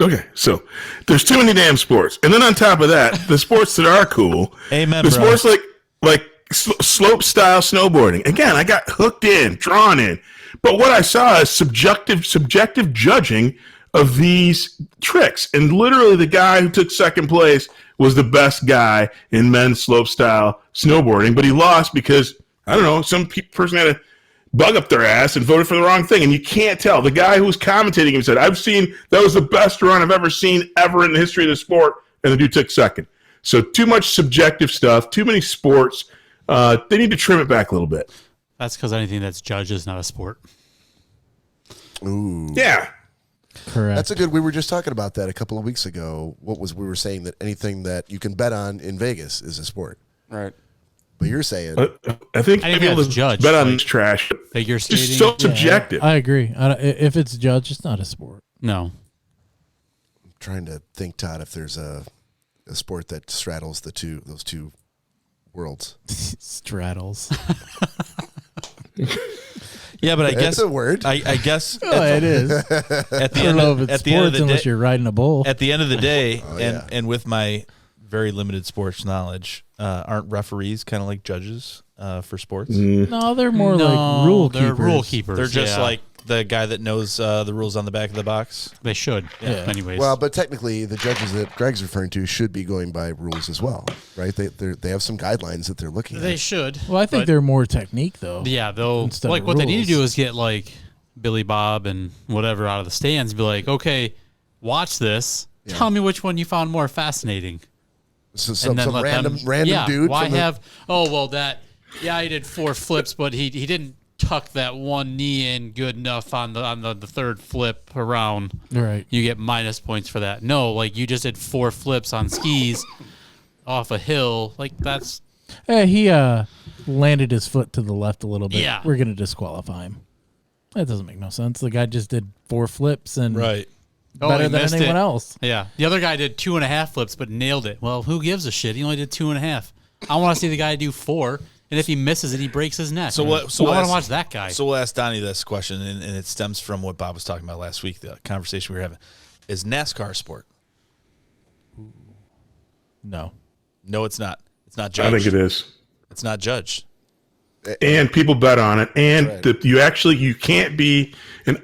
Okay, so there's too many damn sports, and then on top of that, the sports that are cool, Amen, the bro. sports like slope style snowboarding. Again, I got hooked in, drawn in, but what I saw is subjective judging of these tricks, and literally the guy who took second place was the best guy in men's slope style snowboarding, but he lost because I don't know, some person had a bug up their ass and voted for the wrong thing. And you can't tell. The guy who was commentating him said, that was the best run I've ever seen ever in the history of the sport. And the dude took second. So too much subjective stuff, too many sports. They need to trim it back a little bit. That's because anything that's judged is not a sport. Ooh. Yeah. Correct. That's a good. We were just talking about that a couple of weeks ago. We were saying that anything that you can bet on in Vegas is a sport. Right. But you're saying I think Anything people that's judged, bet on like this trash. figure It's just skating. so Yeah. subjective. I agree. If it's judged, it's not a sport. No. I'm trying to think, Todd, if there's a sport that straddles those two worlds. Straddles. Yeah, but I That's guess a word. I guess Oh, it is. at the I don't end know of, if it's at the end of sports the unless day, you're riding a bull. at the end of the day, yeah. and with my very limited sports knowledge, aren't referees kind of like judges for sports? No, they're more No, like rule keepers. they're rule keepers. They're just yeah. like the guy that knows the rules on the back of the box. They should. Yeah. Anyways. Well, but technically, the judges that Greg's referring to should be going by rules as well, right? They have some guidelines that they're looking they at. should. Well, I think but- they're more technique, though. Yeah, they'll Instead like of what they need to do rules. is get like Billy Bob and whatever out of the stands and be like, okay, watch this. Yeah. Tell me which one you found more fascinating. So some and then let random them, yeah, dude. Why from the- have? Oh well, he did 4 flips, but he didn't tuck that one knee in good enough on the third flip around. Right. You get minus points for that. No, like you just did 4 flips on skis off a hill. Like that's He landed his foot to the left a little bit. Yeah. We're going to disqualify him. That doesn't make no sense. The guy just did 4 flips and Right. better he than missed anyone it. else. Yeah, the other guy did 2.5 flips, but nailed it. Well, who gives a shit? He only did 2.5. I want to see the guy do 4. And if he misses it, he breaks his neck. So what? So I we'll want to ask- watch that guy. So we'll ask Donnie this question, and it stems from what Bob was talking about last week. The conversation we were having is NASCAR a sport? No. No, it's not. It's not judged. I think it is. It's not judged. And people bet on it, and Right. you can't be an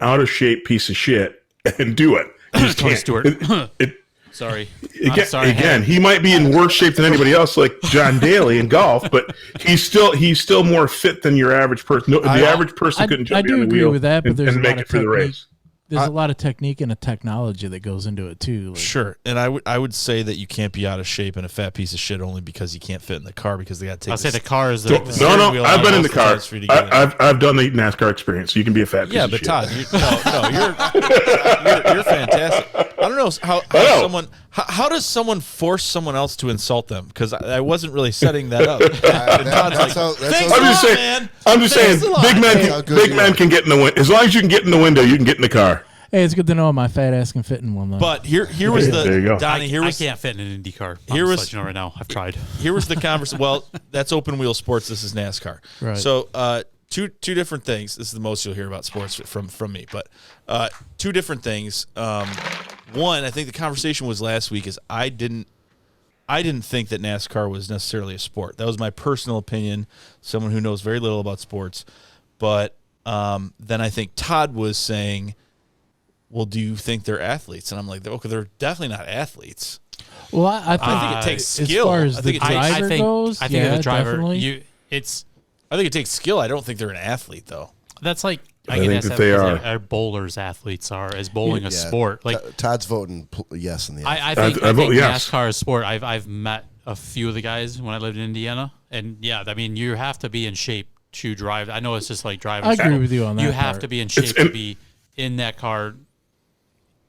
out of shape piece of shit and do it. You just Tony can't. Stewart. Sorry. Again, he might be in worse shape than anybody else, like John Daly in golf, but he's still more fit than your average person. No, the average person couldn't I jump do behind the agree wheel with that, but there's and a make lot it of for the technique. race. There's a lot of technique and a technology that goes into it too. Like, Sure, and I would say that you can't be out of shape and a fat piece of shit only because you can't fit in the car because they got to take. I'll say this- the car is the No, wheel I've out been in the most car. times for you to get in. I've done the NASCAR experience, so you can be a fat piece Yeah, of but shit. Todd, you're fantastic. I don't know how someone how does someone force someone else to insult them? Because I wasn't really setting that up. And Todd's like, "Thanks a lot, man." I'm just saying, Thanks a lot. big men can get in the window. As long as you can get in the window, you can get in the car. hey, it's good to know my fat ass can fit in one though. But here was the There you go. Donnie. Here I was can't fit in an Indy car. Here I'm was- just letting you know right now. I've tried. here was the conversation. Well, that's open wheel sports. This is NASCAR. Right. So two different things. This is the most you'll hear about sports from me. But two different things. One, I think the conversation was last week is I didn't think that NASCAR was necessarily a sport. That was my personal opinion. Someone who knows very little about sports. But then I think Todd was saying, well, do you think they're athletes? And I'm like, okay, they're definitely not athletes. well, I think it takes as skill. far as I the think it takes- driver goes, I think yeah, the driver. definitely. I think it takes skill. I don't think they're an athlete, though. That's like I can think ask that they because are. Our bowlers athletes are. Is bowling a sport? Like Todd's voting yes in the end. I think I vote yes. NASCAR is sport. I've met a few of the guys when I lived in Indiana, and yeah, I mean you have to be in shape to drive. I know it's just like driving. I agree with you on that You have part. to be in shape to be in that car.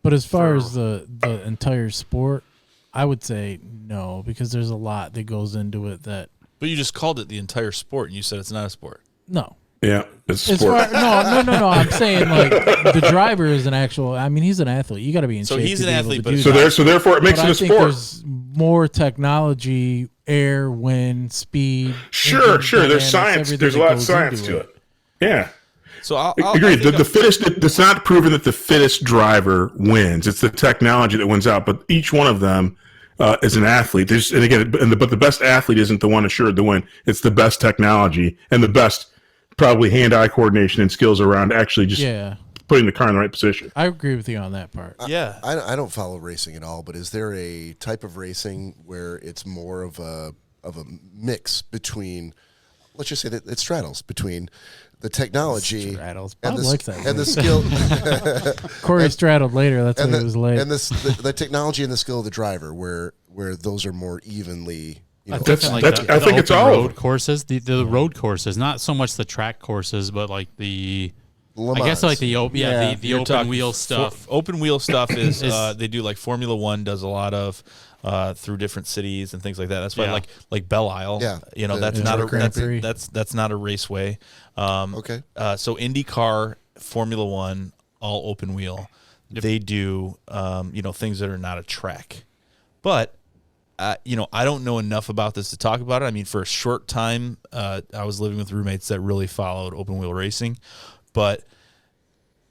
But as far as the entire sport, I would say no, because there's a lot that goes into it that But you just called it the entire sport, and you said it's not a sport. no. Yeah, it's As sport. far, no. I'm saying like the driver is an actual. I mean, he's an athlete. You got to be in So shape. he's to an be able athlete, to but do it's that. So therefore, it makes But it I a think sport. there's more technology, air, wind, speed. Sure. engine There's dynamics, science. everything There's a that lot of goes science into to it. Yeah. So I'll Agreed. I think The fittest. It's not proven that the fittest driver wins. It's the technology that wins out. But each one of them is an athlete. But the best athlete isn't the one assured to win. It's the best technology and the best probably hand-eye coordination and skills around actually just Yeah, putting the car in the right position. I agree with you on that part. yeah. I don't follow racing at all, but is there a type of racing where it's more of a mix between, let's just say that it straddles between the technology Straddles. and Bob likes that and the word. skill Corey straddled later. That's and why he was late. and the technology and the skill of the driver where those are more evenly. You know, That's- Like that's- the, I the think it's open all of road them. courses. The road courses, not so much the track courses, but like the. Le I guess Mans. like the open, the You're open talking wheel stuff. Open wheel stuff is Is- they do like Formula One does a lot of through different cities and things like that. That's why Yeah. like Belle Isle. Yeah. You know, The that's Detroit not a Grand Prix. that's not a raceway. Okay. So IndyCar, Formula One, all open wheel. They do things that are not a track, but. I don't know enough about this to talk about it. I mean, for a short time, I was living with roommates that really followed open wheel racing. But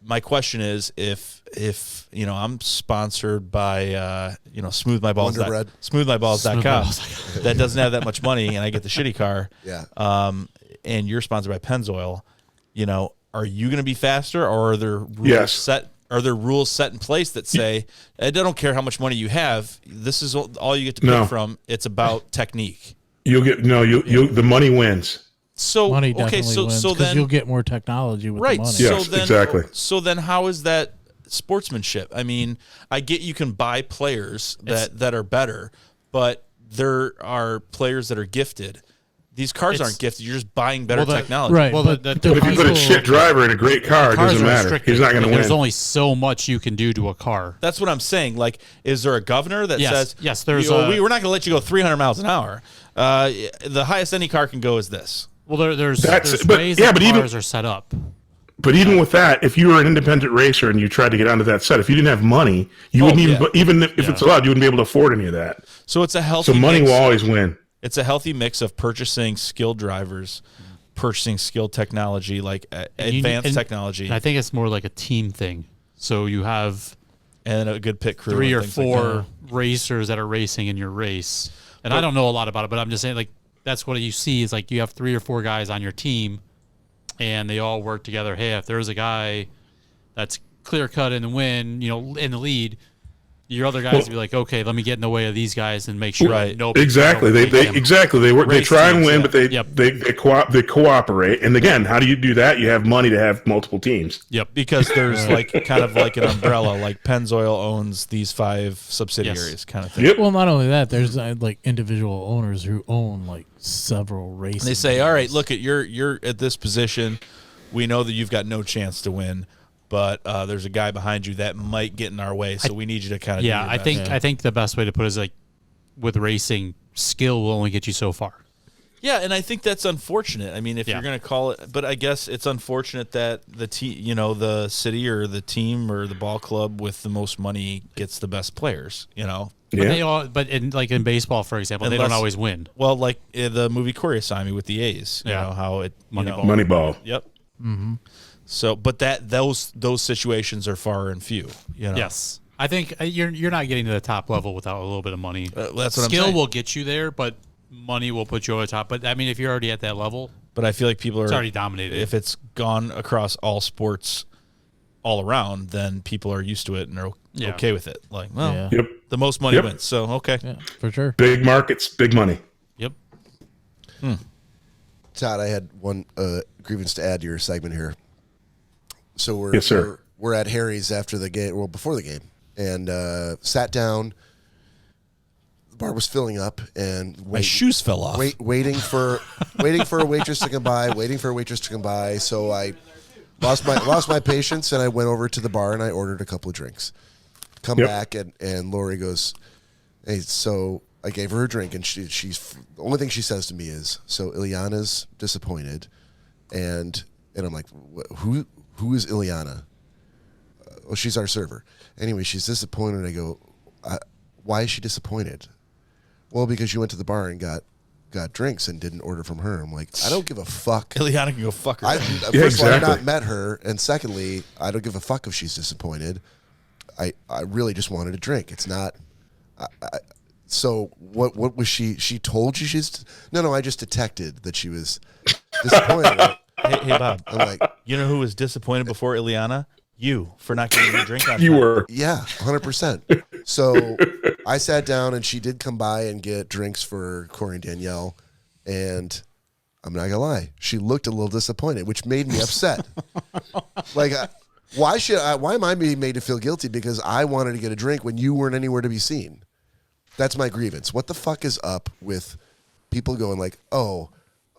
my question is, if I'm sponsored by Wonder Bread. smoothmyballs.com that doesn't have that much money, and I get the shitty car, Yeah. and you're sponsored by Pennzoil, are you going to be faster, or are there rules Yes. set? Are there rules set in place that say, I don't care how much money you have, this is all you get to pick No. from. It's about technique. The money wins. So money okay, definitely so wins so because then you'll get more technology with right. the money. Yes, so then, exactly. So then, how is that sportsmanship? I mean, I get you can buy players that are better, but there are players that are gifted. These cars aren't gifted. You're just buying better technology. Right. Well, but the- the But if you put a people- shit driver in a great car, it Cars doesn't are matter. restricted. He's not going to There's win. only so much you can do to a car. That's what I'm saying. Like, is there a governor that Yes, says, yes, there's we're not going to let you go 300 miles an hour. The highest any car can go is this. Well, there's That's- ways but that even- cars are set up. But even with that, if you were an independent racer and you tried to get onto that set, if you didn't have money, you wouldn't even. yeah. Even if it's allowed, you wouldn't be able to afford any of that. So it's a healthy So money mix. will always win. It's a healthy mix of purchasing skilled drivers, purchasing skilled technology, like advanced technology. And I think it's more like a team thing. So you have and a good pit crew. 3 or and things like 4 that. racers that are racing in your race. And I don't know a lot about it, but I'm just saying, like, that's what you see is like you have 3 or 4 guys on your team and they all work together. Hey, if there's a guy that's clear cut in the win, in the lead, your other guys will be like, okay, let me get in the way of these guys and make sure nobody. Exactly. They try and win, but they cooperate. And again, how do you do that? You have money to have multiple teams. Yep, because there's kind of like an umbrella. Like Pennzoil owns these 5 subsidiaries, kind of thing. Yep. Well, not only that, there's like individual owners who own like several races. And they say, all right, look, you're at this position. We know that you've got no chance to win. But there's a guy behind you that might get in our way, so we need you to kind of. Yeah, I think the best way to put it is like with racing, skill will only get you so far. Yeah, and I think that's unfortunate. I mean, if you're going to call it, but I guess it's unfortunate that the the city or the team or the ball club with the most money gets the best players. But in baseball, for example, they don't always win. Well, like the movie Cory assigned me with the A's. You know how it Moneyball. Yep. Mm-hmm. So, but those situations are far and few. Yes, I think you're not getting to the top level without a little bit of money. That's what I'm saying. Skill will get you there, but money will put you over the top. But I mean, if you're already at that level, but I feel like people it's already dominated. If it's gone across all sports, all around, then people are used to it and are okay with it. Like, well, the most money wins. So okay, for sure. Big markets, big money. Yep. Todd, I had one grievance to add to your segment here. So we're at Harry's after the game, before the game, and sat down. The bar was filling up, and my shoes fell off. Waiting for a waitress to come by. So I lost my patience, and I went over to the bar and I ordered a couple of drinks. Come back, and Lori goes, "Hey," so I gave her a drink, and she's the only thing she says to me is, "So Ileana's disappointed," and I'm like, Who is Ileana? Well, she's our server. Anyway, she's disappointed. I go, why is she disappointed? Well, because you went to the bar and got drinks and didn't order from her. I'm like, I don't give a fuck. Ileana can go fuck her. First of all, I've not met her, and secondly, I don't give a fuck if she's disappointed. I really just wanted a drink. It's not. So what was she? She told you she's no. I just detected that she was disappointed. Hey, Bob. I'm like, you know who was disappointed before Ileana? You, for not getting a drink on You time. were. Yeah, 100%. So I sat down, and she did come by and get drinks for Cory and Danielle, and I'm not gonna lie, she looked a little disappointed, which made me upset. Like, why am I being made to feel guilty because I wanted to get a drink when you weren't anywhere to be seen? That's my grievance. What the fuck is up with people going like, oh,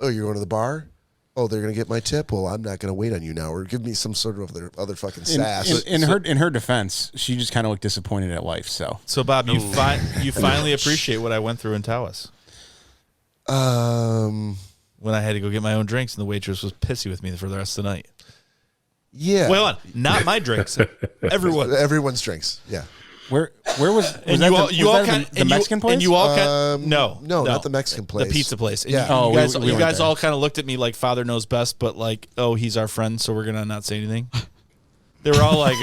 you're going to the bar? Oh, they're going to get my tip? Well, I'm not going to wait on you now. Or give me some sort of other fucking sass. In her defense, she just kind of looked disappointed at life. So Bob, you finally appreciate what I went through in Tawas. When I had to go get my own drinks and the waitress was pissy with me for the rest of the night. Yeah. Well, not my drinks. Everyone's drinks. Yeah. Where was and that you all the Mexican place? And you all no, not the Mexican place. The pizza place. And Yeah. you guys all kind of looked at me like Father knows best, but like, oh, he's our friend, so we're gonna not say anything. They were all like,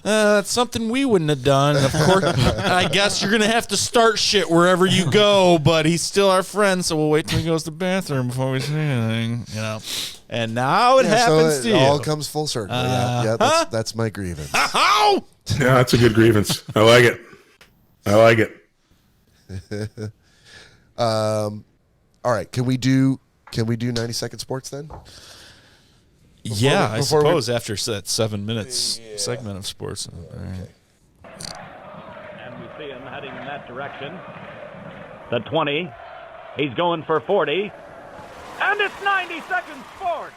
that's something we wouldn't have done. Of course, I guess you're gonna have to start shit wherever you go, but he's still our friend, so we'll wait till he goes to the bathroom before we say anything, And now it happens to you. It all comes full circle. That's my grievance. Yeah, that's a good grievance. I like it. All right, can we do 90-second sports then? I suppose after that 7 minutes segment of sports. And we see him heading in that direction. The 20. He's going for 40. And it's 90 seconds forward.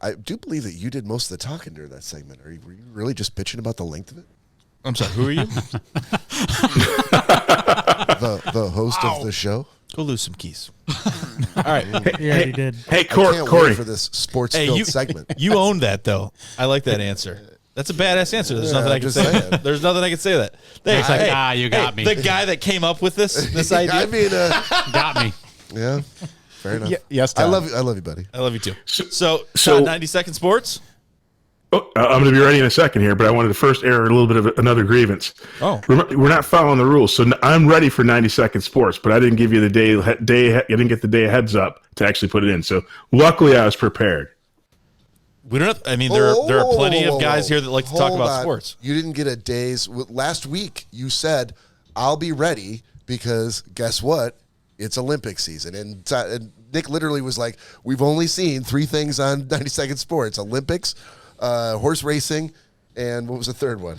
I do believe that you did most of the talking during that segment. Were you really just bitching about the length of it? I'm sorry, who are you? the host of the show. Go lose some keys. All right. He did. Hey, I can't Cory. wait for this sports-filled segment. You owned that, though. I like that answer. That's a badass answer. There's Yeah, nothing I can just say. saying. There's nothing I can say that. It's like, you got me. The guy that came up with this idea. I mean, Got me. yeah, fair enough. Yes, I Todd. love you, buddy. I love you too. So So- 90 Second Sports. Oh, I'm going to be ready in a second here, but I wanted to first air a little bit of another grievance. Oh. We're not following the rules, so I'm ready for 90 Second Sports, but I didn't give you the day. I didn't get the day heads up to actually put it in. So luckily, I was prepared. We don't have, I mean, there are plenty of guys here that like to talk Hold about on. sports. You didn't get a day's. Last week, you said, I'll be ready because guess what? It's Olympic season. And Nick literally was like, we've only seen 3 things on 90 Second Sports: Olympics, horse racing, and what was the third one?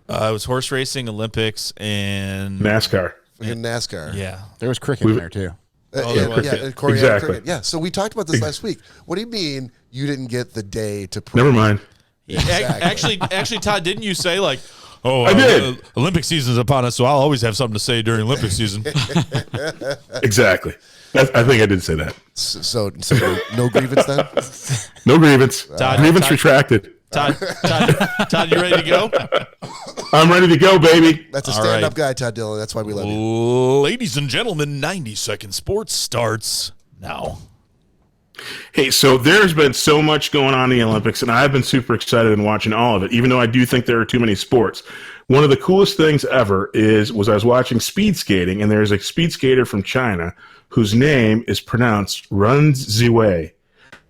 It was horse racing, Olympics, and NASCAR. In NASCAR. yeah. There was cricket in there too. Corey, Exactly. cricket. Yeah, so we talked about this last week. What do you mean you didn't get the day to prep? Never mind. Exactly. Actually, Todd, didn't you say like, "Oh, I did. Olympic season's upon us, so I'll always have something to say during Olympic season." Exactly. I think I did say that. So no grievance then? No grievance. Todd, Grievance Todd- retracted. Todd, you ready to go? I'm ready to go, baby. That's a All stand-up right. guy, Todd Dillon. That's why we love you. Ladies and gentlemen, 90 Second Sports starts now. Hey, so there's been so much going on in the Olympics, and I've been super excited and watching all of it, even though I do think there are too many sports. One of the coolest things ever was I was watching speed skating, and there's a speed skater from China whose name is pronounced Run Ziwei.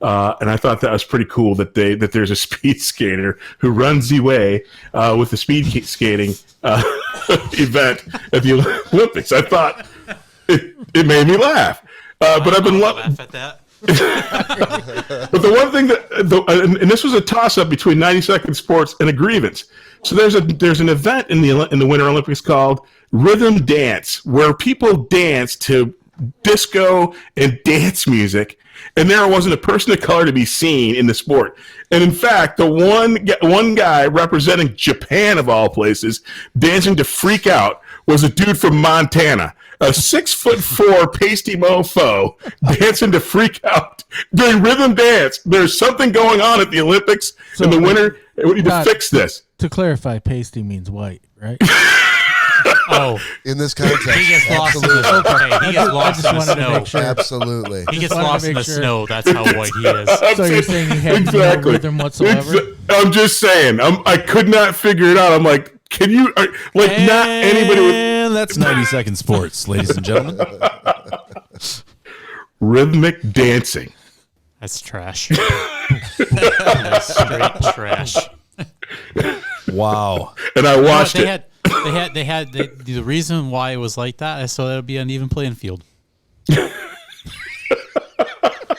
And I thought that was pretty cool that there's a speed skater who runs Ziwei with the speed skating event at the Olympics. I thought it made me laugh. But I've been laugh at that. But the one thing and this was a toss-up between 90 Second Sports and a grievance. So there's an event in the Winter Olympics called Rhythm Dance, where people dance to disco and dance music, and there wasn't a person of color to be seen in the sport. And in fact, the one guy representing Japan of all places, dancing to Freak Out, was a dude from Montana. A 6'4" pasty mofo dancing to Freak Out during Rhythm Dance. There's something going on at the Olympics in the winter. We need to fix this. To clarify, pasty means white, right? Oh, In this context, he gets lost in absolutely. the okay. He gets lost in the wanted to snow. make sure. Absolutely. He gets wanted to lost in make the sure. snow. That's how white he is. So you're saying he had no rhythm whatsoever? I'm just saying. I could not figure it out. I'm like, can you not anybody with And that's 90 Second Sports, ladies and gentlemen. rhythmic dancing? That's trash. That's straight trash. Wow. And I watched They it. had the reason why it was like that is so that it would be an even playing field.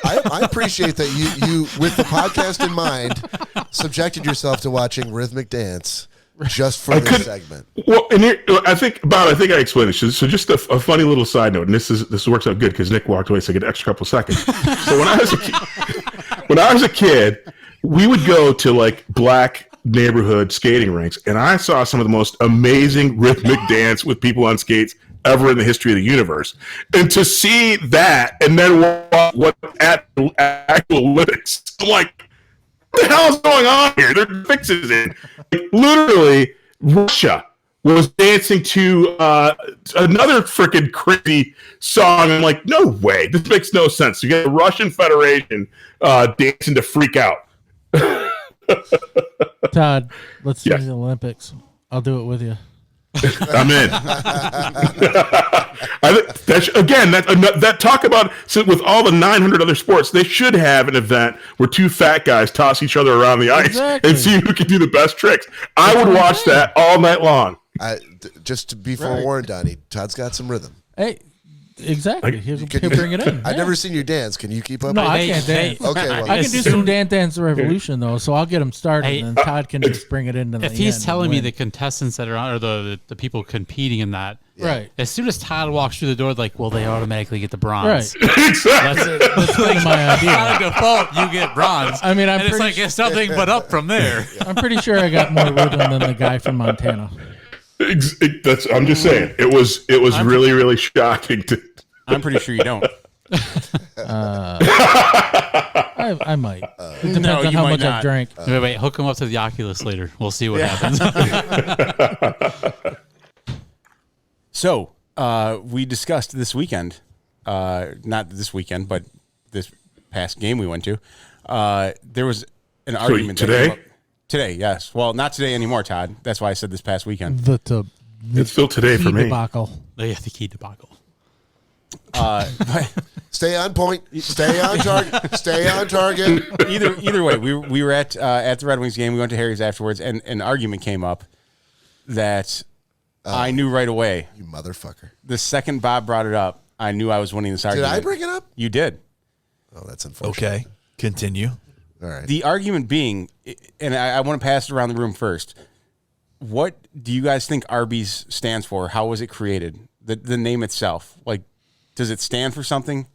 I appreciate that you, with the podcast in mind, subjected yourself to watching rhythmic dance just for this segment. Well, and here, I think I explained this. So just a funny little side note, and this works out good because Nick walked away, so I get an extra couple seconds. So when I was a kid, we would go to like black neighborhood skating rinks, and I saw some of the most amazing rhythmic dance with people on skates ever in the history of the universe. And to see that, and then what at the actual Olympics, I'm like, what the hell is going on here? There are fixes in. Like, literally, Russia was dancing to another freaking crazy song. I'm like, no way. This makes no sense. You get the Russian Federation dancing to Freak Out. Todd, let's do Yes. the Olympics. I'll do it with you. I'm in. That talk about, so with all the 900 other sports, they should have an event where two fat guys toss each other around the ice Exactly. and see who can do the best tricks. I would watch that all night long. Just to be forewarned, Donnie, Todd's got some rhythm. Hey, exactly. He'll bring it in. I've Yeah. never seen you dance. Can you keep up? No, with I it? can't dance. Okay, well, I can do some Dance Revolution though, so I'll get him started, Hey, and then Todd can just bring it into the If he's end telling and me win. the contestants that are on, or the people competing in that, right, as soon as Todd walks through the door, like, well, they automatically get the bronze. right, Exactly. that's kind of my idea. By default, you get bronze. I mean, and it's like it's nothing but up from there. I'm pretty sure I got more rhythm than the guy from Montana. I'm just saying. It was really, really shocking to. I'm pretty sure you don't. I I might. It depends No, on you how might much not. I've drank. Wait, hook him up to the Oculus later. We'll see what happens. So we discussed this weekend, not this weekend, but this past game we went to. There was an argument that today? came up- Today, yes. Well, not today anymore, Todd. That's why I said this past weekend. It's still today for me. Debacle. The key debacle. Stay on point. Stay on target. Stay on target. Either way, we were at the Red Wings game. We went to Harry's afterwards, and an argument came up that I knew right away. You motherfucker. The second Bob brought it up, I knew I was winning this Did argument. I bring it up? You did. Oh, that's unfortunate. Okay, continue. All right. The argument being, and I want to pass it around the room first. What do you guys think Arby's stands for? How was it created? The name itself. Like, does it stand for something?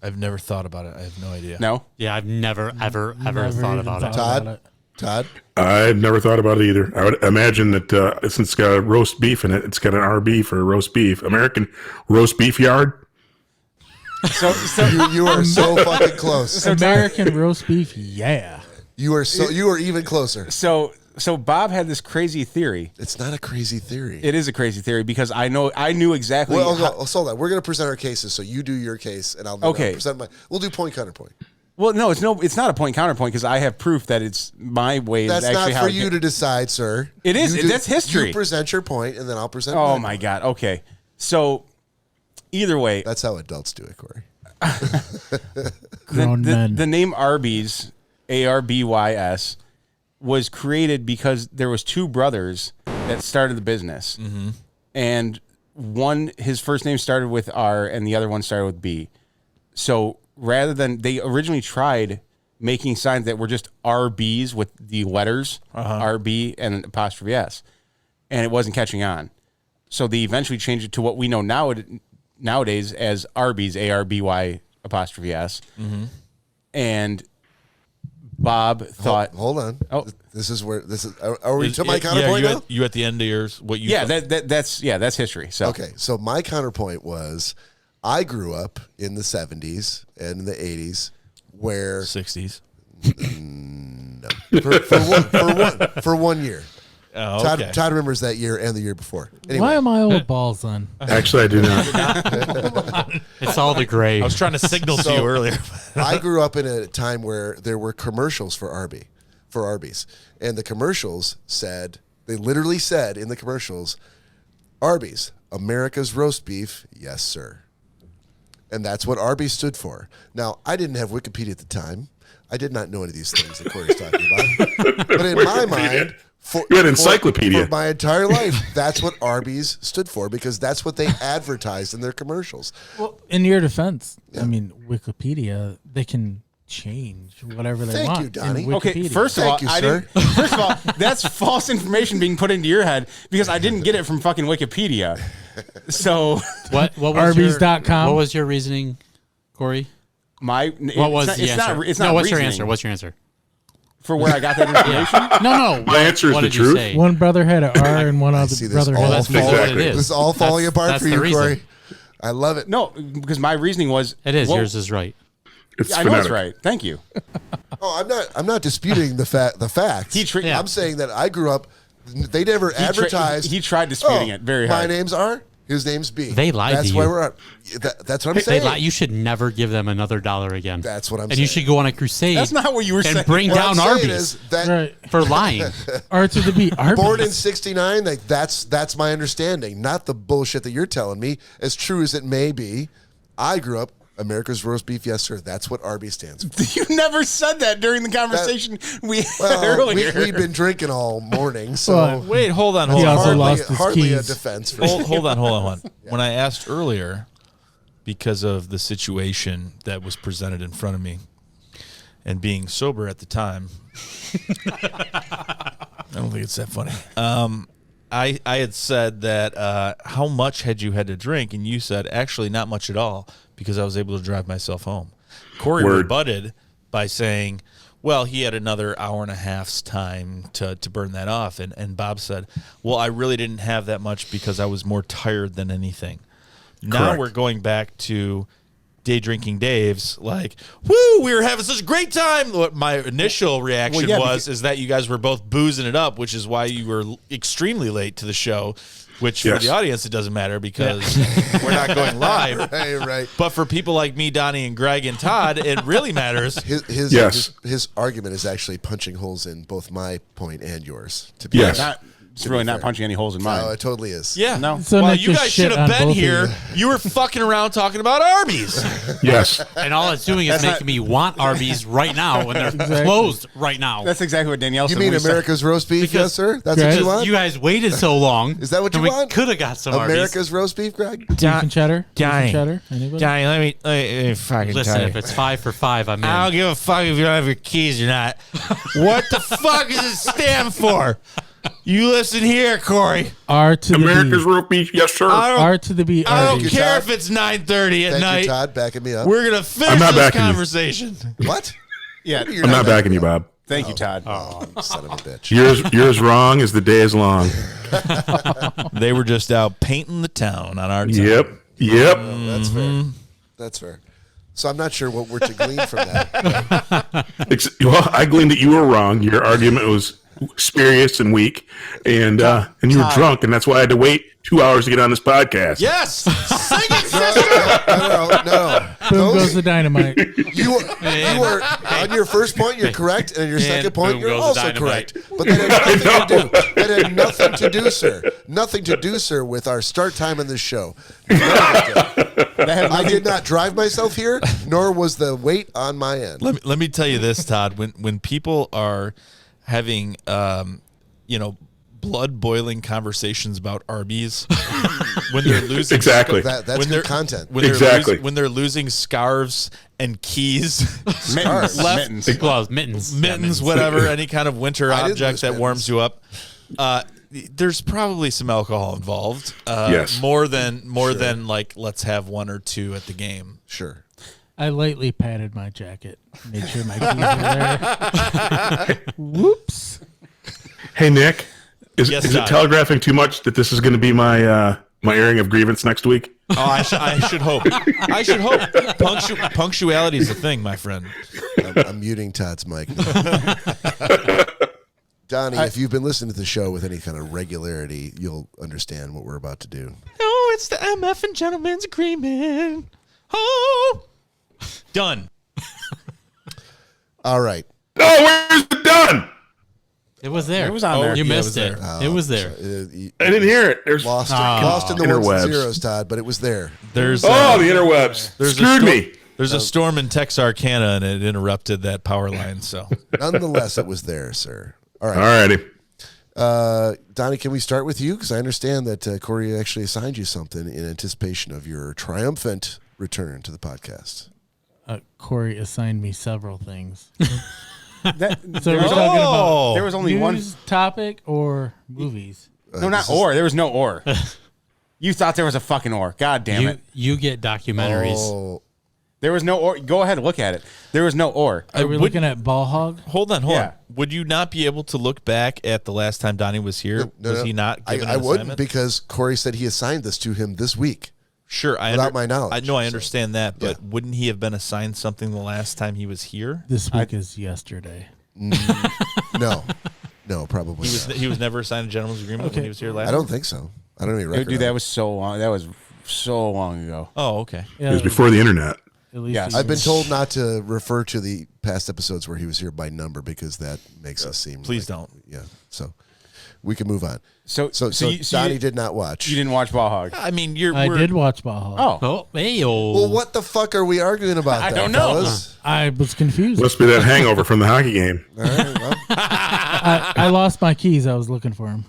I've never thought about it. I have no idea. No? Yeah, I've never, ever Never thought even about it. Todd? Todd? I've never thought about it either. I would imagine that since it's got roast beef in it, it's got an RB for roast beef. American Roast Beef Yard. So You are so fucking close. American roast beef, yeah. You are even closer. So Bob had this crazy theory. It's not a crazy theory. It is a crazy theory because I knew exactly. Well, hold on. We're going to present our cases, so you do your case, and I'll present mine. We'll do point counterpoint. Well, no, it's not a point counterpoint because I have proof that it's my way. That's is actually not how for you to decide, sir. It is. That's history. You present your point, and then I'll present. Oh mine. my God. Okay. So either way, That's how adults do it, Corey. Grown men. the name Arby's, Arbys, was created because there was two brothers that started the business, and his first name started with R, and the other one started with B. So rather than they originally tried making signs that were just RBs with the letters RB and an apostrophe S, and it wasn't catching on. So they eventually changed it to what we know nowadays as Arby's, ARBY apostrophe S. And Bob thought, Hold on. Oh. This is where this is. Are we to my counterpoint now? You at the end of yours? What you? yeah, thought? that's history. So Okay, so my counterpoint was, I grew up in the 70s and the 80s, where 60s. for 1 year. Oh, okay. Todd remembers that year and the year before. Anyway, Why am I old balls then? Actually, I do not. It's all the gray. I was trying to signal to you earlier. I grew up in a time where there were commercials for Arby's, and the commercials they literally said in the commercials, Arby's, America's roast beef, yes sir. And that's what Arby's stood for. Now, I didn't have Wikipedia at the time. I did not know any of these things that Corey's talking about. But in my mind, You had encyclopedia. for my entire life, that's what Arby's stood for, because that's what they advertised in their commercials. Well, in your defense, I mean, Wikipedia, they can change whatever they Thank want. you, Donnie. in okay, Wikipedia. first of all, Thank you, sir. first of all, that's false information being put into your head because I didn't get it from fucking Wikipedia. So What was Arby's.com? What was your reasoning, Corey? What was the answer? It's not no, what's your reasoning answer? What's your answer? for where I got that information? No. My answer is what the did you truth. say? One brother had an R and one I other see this brother all had that's a what Exactly. it is. This is all falling That's- apart that's for the you, reason. Corey. I love it. No, because my reasoning was It is. well, Yours is right. It's I know it's phonetic. right. Thank you. Oh, I'm not disputing the facts. Yeah. I'm saying that I grew up. They never advertised. He tried disputing it very My hard. name's R. His name's B. They lied That's to why you. we're. That's what I'm They saying. lie. You should never give them another $1 again. That's what I'm and saying. you should go on a crusade. That's not what you were and saying. bring What down I'm saying Arby's is that Right. for lying. R to the B. Arby's. born in '69. Like that's my understanding. Not the bullshit that you're telling me. As true as it may be, I grew up. America's roast beef, yes sir. That's what Arby stands for. You never said that during the conversation we had Well, earlier. we've been drinking all morning, so Well, Wait, hold on. He Hold on. also hardly, lost his hardly a keys. defense for Hold on. When I asked earlier, because of the situation that was presented in front of me, and being sober at the time, I don't think it's that funny. I had said that how much had you had to drink, and you said actually not much at all because I was able to drive myself home. Corey Word. rebutted by saying, well, he had another hour and a half's time to burn that off. And Bob said, well, I really didn't have that much because I was more tired than anything. Now Correct. we're going back to Day Drinking Dave's, like, woo, we were having such a great time. What my initial reaction is that you guys were both boozing it up, which is why you were extremely late to the show. Which for the audience, it doesn't matter because we're not going live. Right. But for people like me, Donnie, and Greg, and Todd, it really matters. His argument is actually punching holes in both my point and yours. To be It's really not punching any holes in mine. No, it totally is. Yeah. No. So well, Nick you just guys shit should have on been both of here. You were fucking around talking about Arby's. Yes. And all it's doing is making me want Arby's right now when they're closed right now. That's exactly what Danielle said. You mean America's roast beef, yes, sir? That's what you want? You guys waited so long. Is that what you want? We could have got some America's Arby's. roast beef, Greg? Beef and cheddar? Johnny. Beef and cheddar? Anybody? Johnny, let me fucking Listen, tell you. if it's 5 for 5, I'm in. I don't give a fuck if you don't have your keys or not. What the fuck does it stand for? You listen here, Cory. R to the America's B. roast beef, yes, sir. R to the B. I don't Arby's. care Todd. if it's 9:30 at Thank night. you, Todd, backing me up. We're gonna finish I'm not this backing you. conversation. What? Yeah. I'm not backing you, Bob. Thank you, Todd. Oh, son of a bitch. You're as wrong as the day is long. They were just out painting the town on our time. Yep. That's fair. That's fair. So I'm not sure what we're to glean from that. Well, I gleaned that you were wrong. Your argument was spurious and weak, and you were drunk, and that's why I had to wait 2 hours to get on this podcast. Yes. Sing it, sister. No. Boom goes the dynamite. You were on your first point, you're correct, and your second point, boom you're goes the also dynamite. correct. But that had nothing to do. That had nothing to do, sir. Nothing to do, sir, with our start time in this show. I did not drive myself here, nor was the weight on my end. Let me tell you this, Todd. When people are having blood boiling conversations about Arby's, when they're losing Exactly. That's good content. when they're Exactly. when they're losing scarves and keys, Mittens. Left- Mittens. Gloves, mittens. mittens, whatever, any kind of winter I didn't object lose that mittens. warms you up. There's probably some alcohol involved. Yes. More than like let's have one or two at the game. Sure. I lightly patted my jacket. Made sure my keys were there. Whoops. Hey, Nick, is Yes, it Todd. telegraphing too much that this is going to be my my airing of Grievance next week? Oh, I should hope. I should hope. Punctuality is a thing, my friend. I'm muting Todd's mic now. Donnie, if you've been listening to the show with any kind of regularity, you'll understand what we're about to do. Oh, it's the MF and Gentleman's Agreement. Oh. Done. All right. Oh, where's it done? It was there. It was on there. You Yeah, missed it. It was there. I didn't hear it. There's Lost in the ones interwebs. and zeros, Todd, but it was there. There's the interwebs. Screwed me. There's a storm in Texarkana, and it interrupted that power line. So Nonetheless, it was there, sir. All All right. righty. Donnie, can we start with you? Because I understand that Cory actually assigned you something in anticipation of your triumphant return to the podcast. Cory assigned me several things. There So we're talking about was only one. news, topic, or movies. No, not or. There was no or. You thought there was a fucking or. God damn it. You get documentaries. Oh, There was no or. Go ahead and look at it. There was no or. Are we looking at Ball Hog? hold on. Yeah. Would you not be able to look back at the last time Donnie was here? Was he not given I an wouldn't assignment? because Cory said he assigned this to him this week. Sure, without my knowledge, I know, I so, understand that, but wouldn't he have been assigned something the last time he was here? This week is yesterday. No, probably not. He was never assigned a gentleman's agreement when he was here last. I don't think so. I don't even record. Dude, that was so long. That was so long ago. Oh, okay. Yeah, It was before the internet. At least Yes. a I've been year. told not to refer to the past episodes where he was here by number because that makes us seem. Please don't. Yeah. So we can move on. So Donnie you did not watch. You didn't watch Ball Hog. I mean, I did watch Ball Hog. Oh. Hey, Well, what the fuck are we arguing about? I then, don't know. fellas? I was confused. Must be that hangover from the hockey game. All right. Well, I lost my keys. I was looking for them.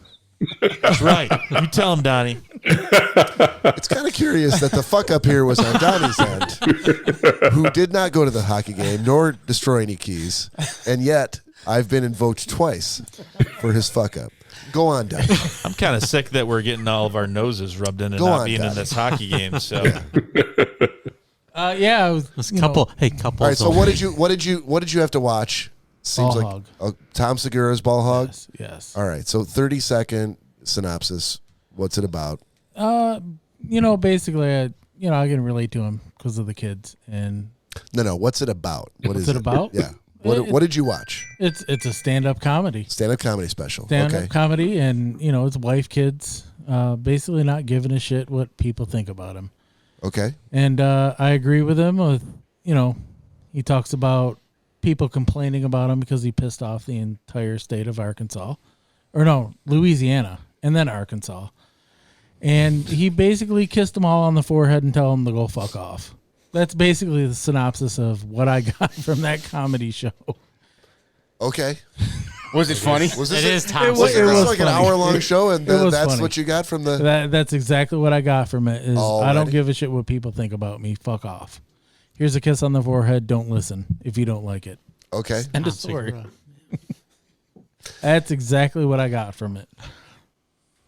That's right. You tell him, Donnie. it's kind of curious that the fuck up here was on Donnie's end, who did not go to the hockey game nor destroy any keys, and yet I've been invoked twice for his fuck up. Go on, Donnie. I'm kind of sick that we're getting all of our noses rubbed in and Go not on, being in Donnie. this hockey game. So Yeah, I was. There's a you couple. know, Hey, couple. All right. So what did you have to watch? Seems Ball like Hog. Tom Segura's Ball Hog. Yes. All right. So 30-second synopsis. What's it about? Basically, I can relate to him because of the kids. And No. What's it about? What's it about? Yeah. What did you watch? it's a stand-up comedy. Stand-up comedy special. Stand-up Okay. comedy, and it's wife, kids, basically not giving a shit what people think about him. Okay. And I agree with him. He talks about people complaining about him because he pissed off the entire state of Arkansas, or no, Louisiana, and then Arkansas. And he basically kissed them all on the forehead and tell them to go fuck off. That's basically the synopsis of what I got from that comedy show. Okay. Was it funny? Was It this is Tom. was It was like an funny. hour-long show, and It was that's funny. what you got from the... That's exactly what I got from it. Is I don't Alrighty. give a shit what people think about me. Fuck off. Here's a kiss on the forehead. Don't listen if you don't like it. Okay. End of story. That's exactly what I got from it.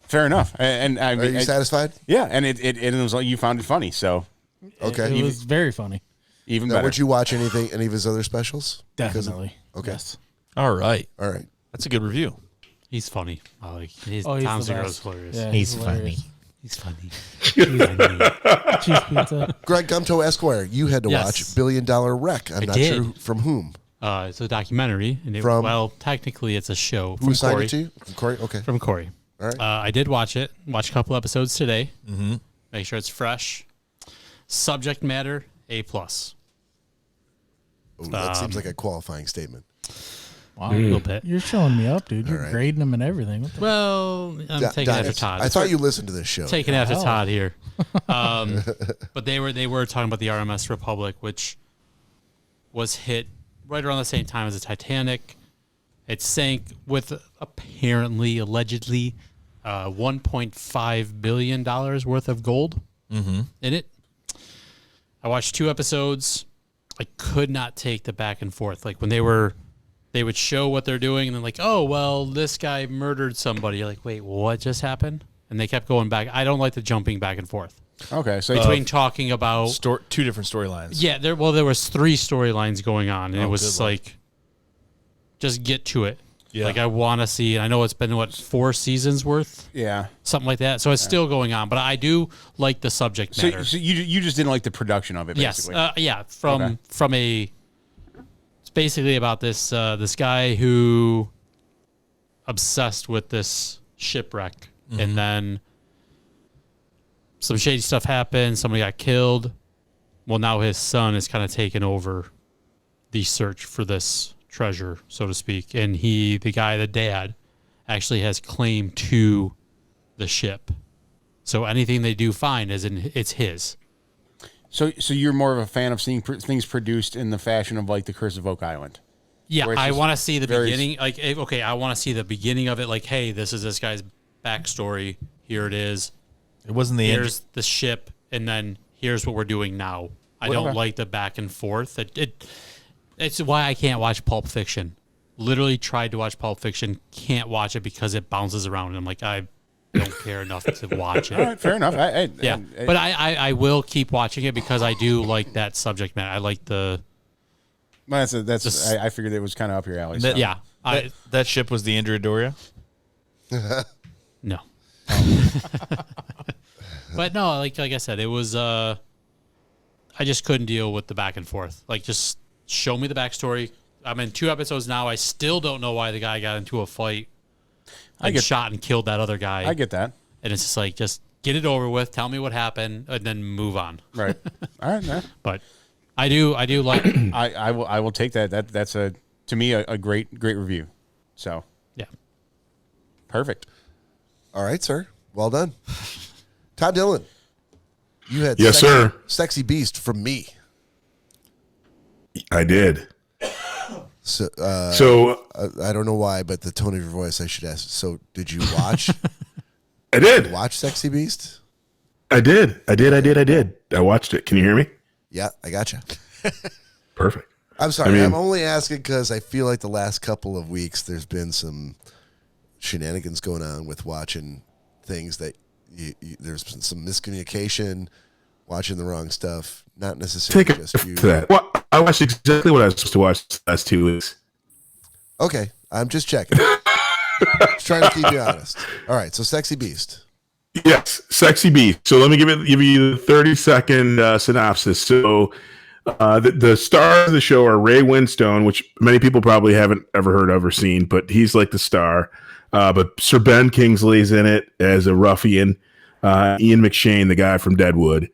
Fair enough. And I Are mean, you satisfied? yeah, and it was like you found it funny, so Okay. It was very funny. even Now, better. would you watch any of his other specials? Because of- Definitely. Okay. Yes. All right. All right. That's a good review. He's funny. I like he's Oh, he's Tom the Segura's best. hilarious. Yeah, He's hilarious. He's funny. Cheese pizza. Greg Gumtow Esquire, you had to Yes. watch $1 Billion Wreck. I'm I not did. sure from whom. It's a documentary, and From- well, technically it's a show. Who From assigned Cory. it to you? From Cory? Okay. From Cory. All right. I did watch it. Watch a couple episodes today. Mm-hmm. Make sure it's fresh. Subject matter A+. Ooh, that seems like a qualifying statement. Wow. A little bit. You're showing me up, dude. You're right. grading them and everything. What the Well, I'm taking Donnie, after Todd. I thought you listened to this show. Taking after Todd here. But they were talking about the RMS Republic, which was hit right around the same time as the Titanic. It sank with allegedly, $1.5 billion worth of gold in it. I watched 2 episodes. I could not take the back and forth. Like when they would show what they're doing and then like, oh, well, this guy murdered somebody. You're like, wait, what just happened? And they kept going back. I don't like the jumping back and forth. Okay, so Between talking about Two different storylines. yeah, there was 3 storylines going on, and it Oh, was good like, just get to it. Yeah. Like I want to see. I know it's been 4 seasons worth, yeah. something like that. So it's still going on, but I do like the subject matter. So you just didn't like the production of it, Yes, basically. yeah. Okay. From a, it's basically about this this guy who obsessed with this shipwreck, and then some shady stuff happened. Somebody got killed. Well, now his son is kind of taken over the search for this treasure, so to speak, and the dad, actually has claim to the ship. So anything they do find it's his. So you're more of a fan of seeing things produced in the fashion of like The Curse of Oak Island. Yeah, Where it's I just want to see the very beginning. Like, okay, I want to see the beginning of it. Like, hey, this is this guy's backstory. Here it is. It wasn't the end. Here's the ship, and then here's what we're doing now. I don't like the back and forth. It's why I can't watch Pulp Fiction. Literally tried to watch Pulp Fiction, can't watch it because it bounces around. And I'm like, I don't care enough to watch it. All right, fair enough. But I will keep watching it because I do like that subject matter. I like the Well, I figured it was kind of up your alley. That- so. yeah. That ship was the Indra Doria. No. But no, like I said, it was I just couldn't deal with the back and forth. Like just show me the backstory. I'm in 2 episodes now. I still don't know why the guy got into a fight and shot and killed that other guy. I get that. And it's just like just get it over with, tell me what happened, and then move on. Right. All right. Yeah. But I do like I will take that. That's to me a great review. So yeah. perfect. All right, sir. Well done. Todd Dillon, you had Yes, sir. Sexy Beast from me. I did. So, So I don't know why, but the tone of your voice, I should ask. So, did you watch I did. watch Sexy Beast? I did. I watched it. Can you hear me? Yeah, I gotcha. Perfect. I'm sorry. I mean- I'm only asking because I feel like the last couple of weeks there's been some shenanigans going on with watching things that there's been some miscommunication, watching the wrong stuff, not necessarily Take a just you. to that. Well, I watched exactly what I was supposed to watch the last 2 weeks. Okay, I'm just checking. Just trying to keep you honest. All right, so Sexy Beast. Yes, Sexy B. So let me give you the 30-second synopsis. So the stars of the show are Ray Winstone, which many people probably haven't ever heard of or seen, but he's like the star. But Sir Ben Kingsley's in it as a ruffian. Ian McShane, the guy from Deadwood,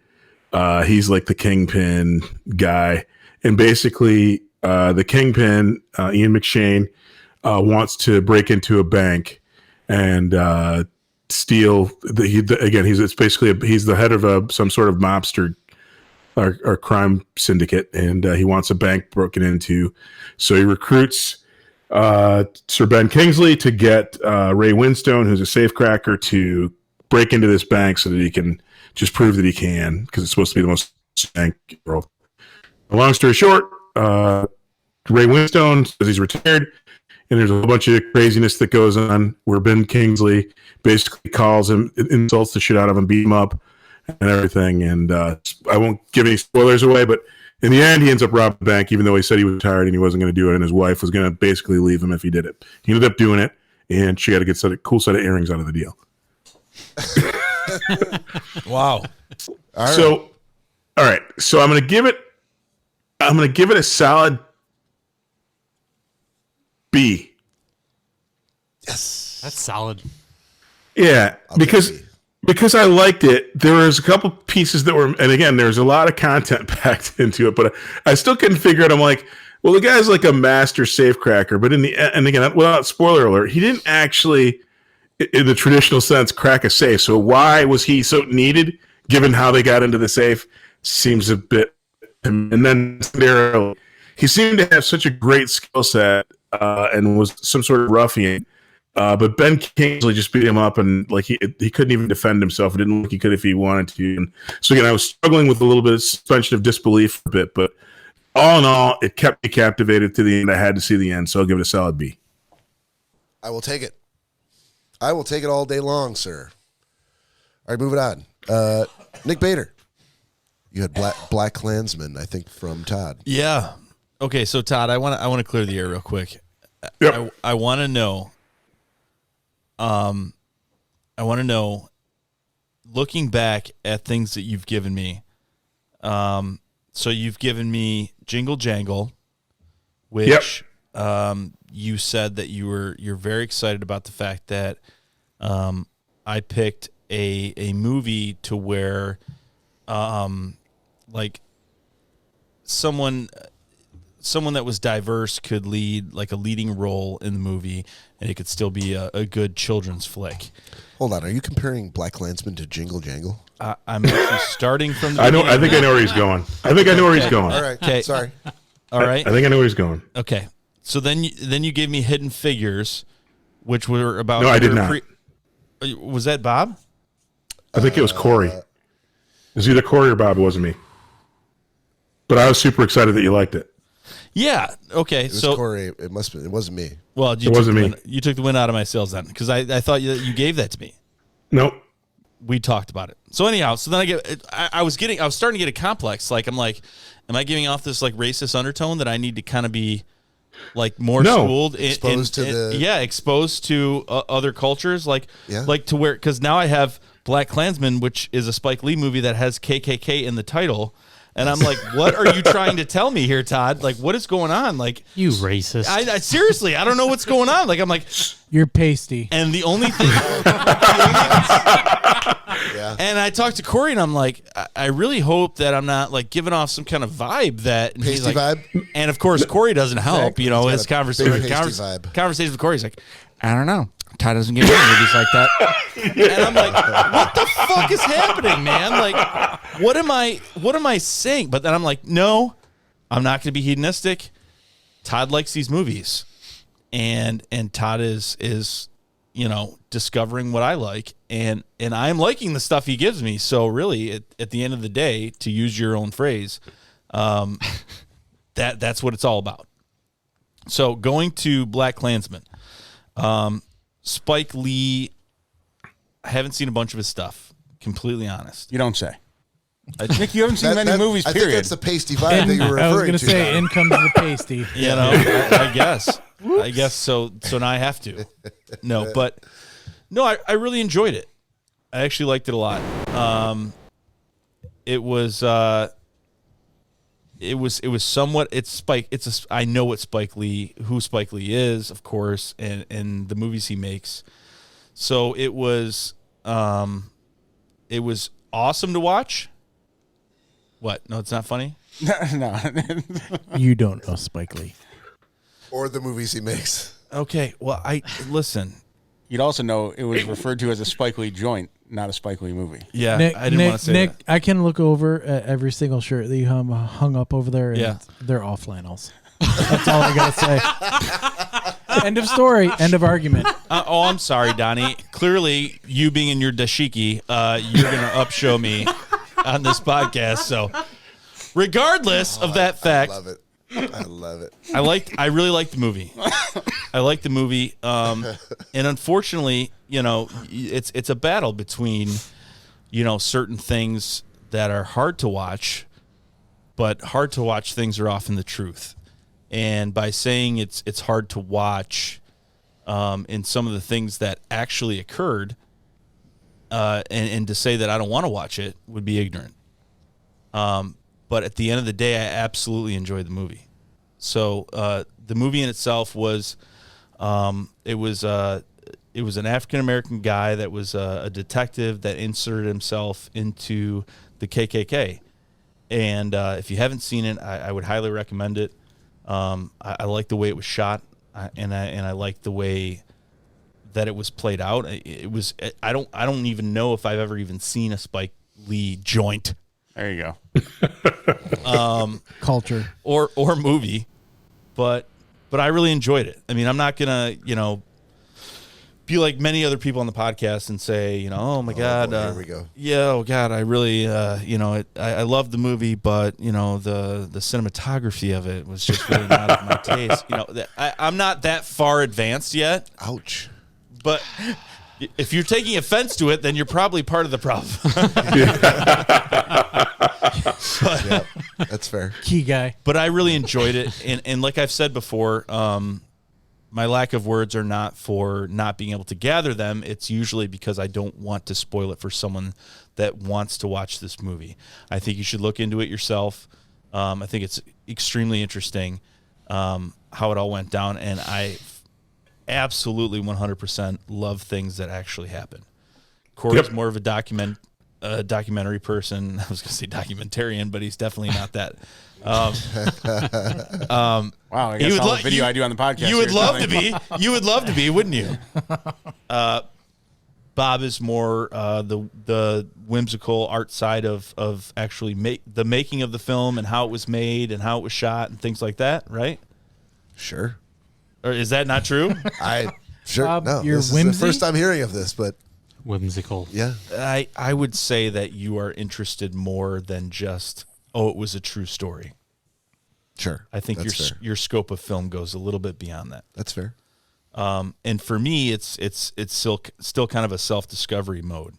he's like the kingpin guy. And basically, the kingpin, Ian McShane, wants to break into a bank and steal. He's the head of some sort of mobster or crime syndicate, and he wants a bank broken into. So he recruits Sir Ben Kingsley to get Ray Winstone, who's a safecracker, to break into this bank so that he can just prove that he can, because it's supposed to be the most bank in the world. Long story short, Ray Winstone says he's retired, and there's a whole bunch of craziness that goes on where Ben Kingsley basically calls him, insults the shit out of him, beat him up, and everything. And I won't give any spoilers away, but in the end, he ends up robbing the bank, even though he said he was retired and he wasn't going to do it, and his wife was going to basically leave him if he did it. He ended up doing it, and she got to get a cool set of earrings out of the deal. Wow. All right. So I'm going to give it a solid B. Yes. That's solid. Yeah, because I liked it. There was a couple pieces that were, and again, there's a lot of content packed into it, but I still couldn't figure it. I'm like, well, the guy's like a master safecracker, but and again, without spoiler alert, he didn't actually, in the traditional sense, crack a safe. So why was he so needed, given how they got into the safe? Seems a bit. And then he seemed to have such a great skill set and was some sort of ruffian. But Ben Kingsley just beat him up, and like he couldn't even defend himself. It didn't look like he could if he wanted to. And so again, I was struggling with a little bit of suspension of disbelief for a bit, but all in all, it kept me captivated to the end. I had to see the end, so I'll give it a solid B. I will take it. I will take it all day long, sir. All right, moving on. Nick Bader. You had Black Klansman, I think, from Todd. Yeah. Okay, so Todd, I want to clear the air real quick. Yep. I want to know. Looking back at things that you've given me. So you've given me Jingle Jangle, which you said that you're very excited about the fact that I picked a movie to where like someone that was diverse could lead like a leading role in the movie, and it could still be a good children's flick. Hold on, are you comparing Black Klansman to Jingle Jangle? I'm actually starting from the I think I know where he's going. All right, okay. Sorry. All right. I think I know where he's going. Okay. So then you gave me Hidden Figures, which were about. No, I did not. Was that Bob? I think it was Cory. It was either Cory or Bob. It wasn't me. But I was super excited that you liked it. Yeah. Okay. It was Cory. It wasn't me. Well, it wasn't me. You took the wind out of my sails then, because I thought you gave that to me. Nope. We talked about it. So anyhow, so then I was starting to get a complex. Like, I'm like, am I giving off this like racist undertone that I need to kind of be like more schooled exposed to other cultures, like to where, because now I have Black Klansman, which is a Spike Lee movie that has KKK in the title. And I'm like, what are you trying to tell me here, Todd? Like, what is going on? Like, you racist. I seriously, I don't know what's going on. Like, I'm like, you're pasty. And the only thing, and I talked to Cory, and I'm like, I really hope that I'm not like giving off some kind of vibe that pasty vibe. And of course, Cory doesn't help. Exactly. You know, his conversation with Cory's like, I don't know. Todd doesn't get movies like that. And I'm like, what the fuck is happening, man? Like, what am I saying? But then I'm like, no, I'm not going to be hedonistic. Todd likes these movies. And Todd is, you know, discovering what I like. And I'm liking the stuff he gives me. So really, at the end of the day, to use your own phrase, that's what it's all about. So going to Black Klansman, Spike Lee, I haven't seen a bunch of his stuff. Completely honest. You don't say. Nick, you haven't seen many movies, period. I think that's the pasty vibe that you were referring to. I was going to say, in comes the pasty. You know, I guess. I guess so. So now I have to. No, but no, I really enjoyed it. I actually liked it a lot. It was somewhat. It's Spike. I know what who Spike Lee is, of course, and the movies he makes. So it was awesome to watch. What? No, it's not funny. No. You don't know Spike Lee. Or the movies he makes. Okay. Well, listen. You'd also know it was referred to as a Spike Lee joint, not a Spike Lee movie. Yeah, Nick, I didn't want to say Nick, that. I can look over at every single shirt that you hung up over there, and Yeah. they're all flannels. That's all I gotta say. End of story. End of argument. I'm sorry, Donnie. Clearly, you being in your dashiki, you're going to upshow me on this podcast. So, regardless of that fact, I love it. I love it. I really liked the movie. I liked the movie, and unfortunately, it's a battle between, certain things that are hard to watch, but hard to watch things are often the truth. And by saying it's hard to watch, in some of the things that actually occurred, and to say that I don't want to watch it would be ignorant. But at the end of the day, I absolutely enjoyed the movie. So the movie in itself was, it was an African American guy that was a detective that inserted himself into the KKK. And if you haven't seen it, I would highly recommend it. I like the way it was shot, and I like the way that it was played out. It was I don't even know if I've ever even seen a Spike Lee joint. There you go. Culture. or movie, but I really enjoyed it. I mean, I'm not gonna be like many other people on the podcast and say, oh my God, here we go. Yeah, oh God, I really, I love the movie, but the cinematography of it was just really not of my taste. I'm not that far advanced yet. Ouch. But if you're taking offense to it, then you're probably part of the problem. Yeah, that's fair. Key guy. But I really enjoyed it, and like I've said before, my lack of words are not for not being able to gather them. It's usually because I don't want to spoil it for someone that wants to watch this movie. I think you should look into it yourself. I think it's extremely interesting how it all went down, and I absolutely 100% love things that actually happen. Cory's more of a documentary person. I was going to say documentarian, but he's definitely not that. Wow, I guess all the video I do on the podcast. You would love to be. You would love to be, wouldn't you? Bob is more the whimsical art side of actually the making of the film and how it was made and how it was shot and things like that, right? Sure. Or is that not true? Sure. Bob, No, you're this is whimsy? the first time hearing of this, but Whimsical. yeah. I would say that you are interested more than just, it was a true story. Sure. I think That's fair. your scope of film goes a little bit beyond that. That's fair. And for me, it's still kind of a self-discovery mode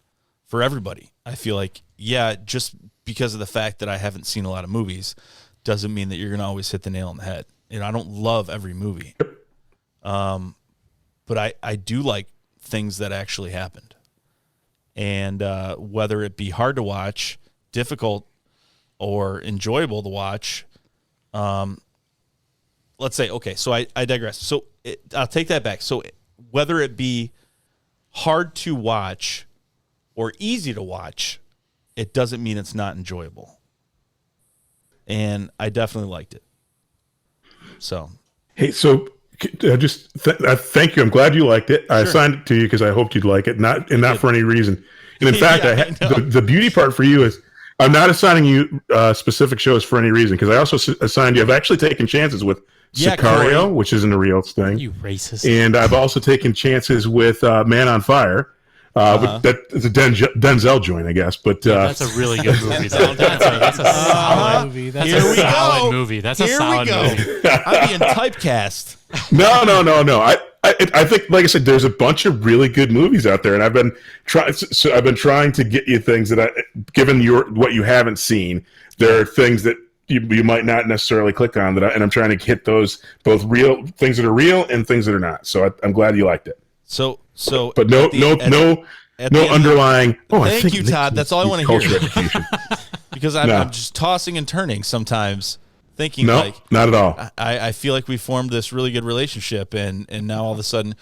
for everybody. I feel like, just because of the fact that I haven't seen a lot of movies doesn't mean that you're going to always hit the nail on the head. I don't love every movie. But I do like things that actually happened. And whether it be hard to watch, difficult, or enjoyable to watch, let's say, okay, so I digress. So I'll take that back. So whether it be hard to watch or easy to watch, it doesn't mean it's not enjoyable. And I definitely liked it. So, Hey, so thank you. I'm glad you liked it. I assigned it to you because I hoped you'd like it, not for any reason. And in fact, the beauty part for you is I'm not assigning you specific shows for any reason because I also assigned you. I've actually taken chances with Sicario, Cory. which isn't a real thing. You racist. And I've also taken chances with Man on Fire. It's a Denzel joint, I guess. But that's a really good movie. That's a solid movie. That's Here a we go. solid movie. That's Here a solid we go. movie. I'm being typecast. No. I think, like I said, there's a bunch of really good movies out there, and I've been trying to get you things that given what you haven't seen, there are things that you might not necessarily click on and I'm trying to hit those both real things that are real and things that are not. So I'm glad you liked it. So, But no No underlying. Oh, I Thank think you, Nick Todd. That's all I needs want to culture hear. education. Because No. I'm just tossing and turning sometimes, thinking No, like not at all. I feel like we formed this really good relationship, and now all of a sudden,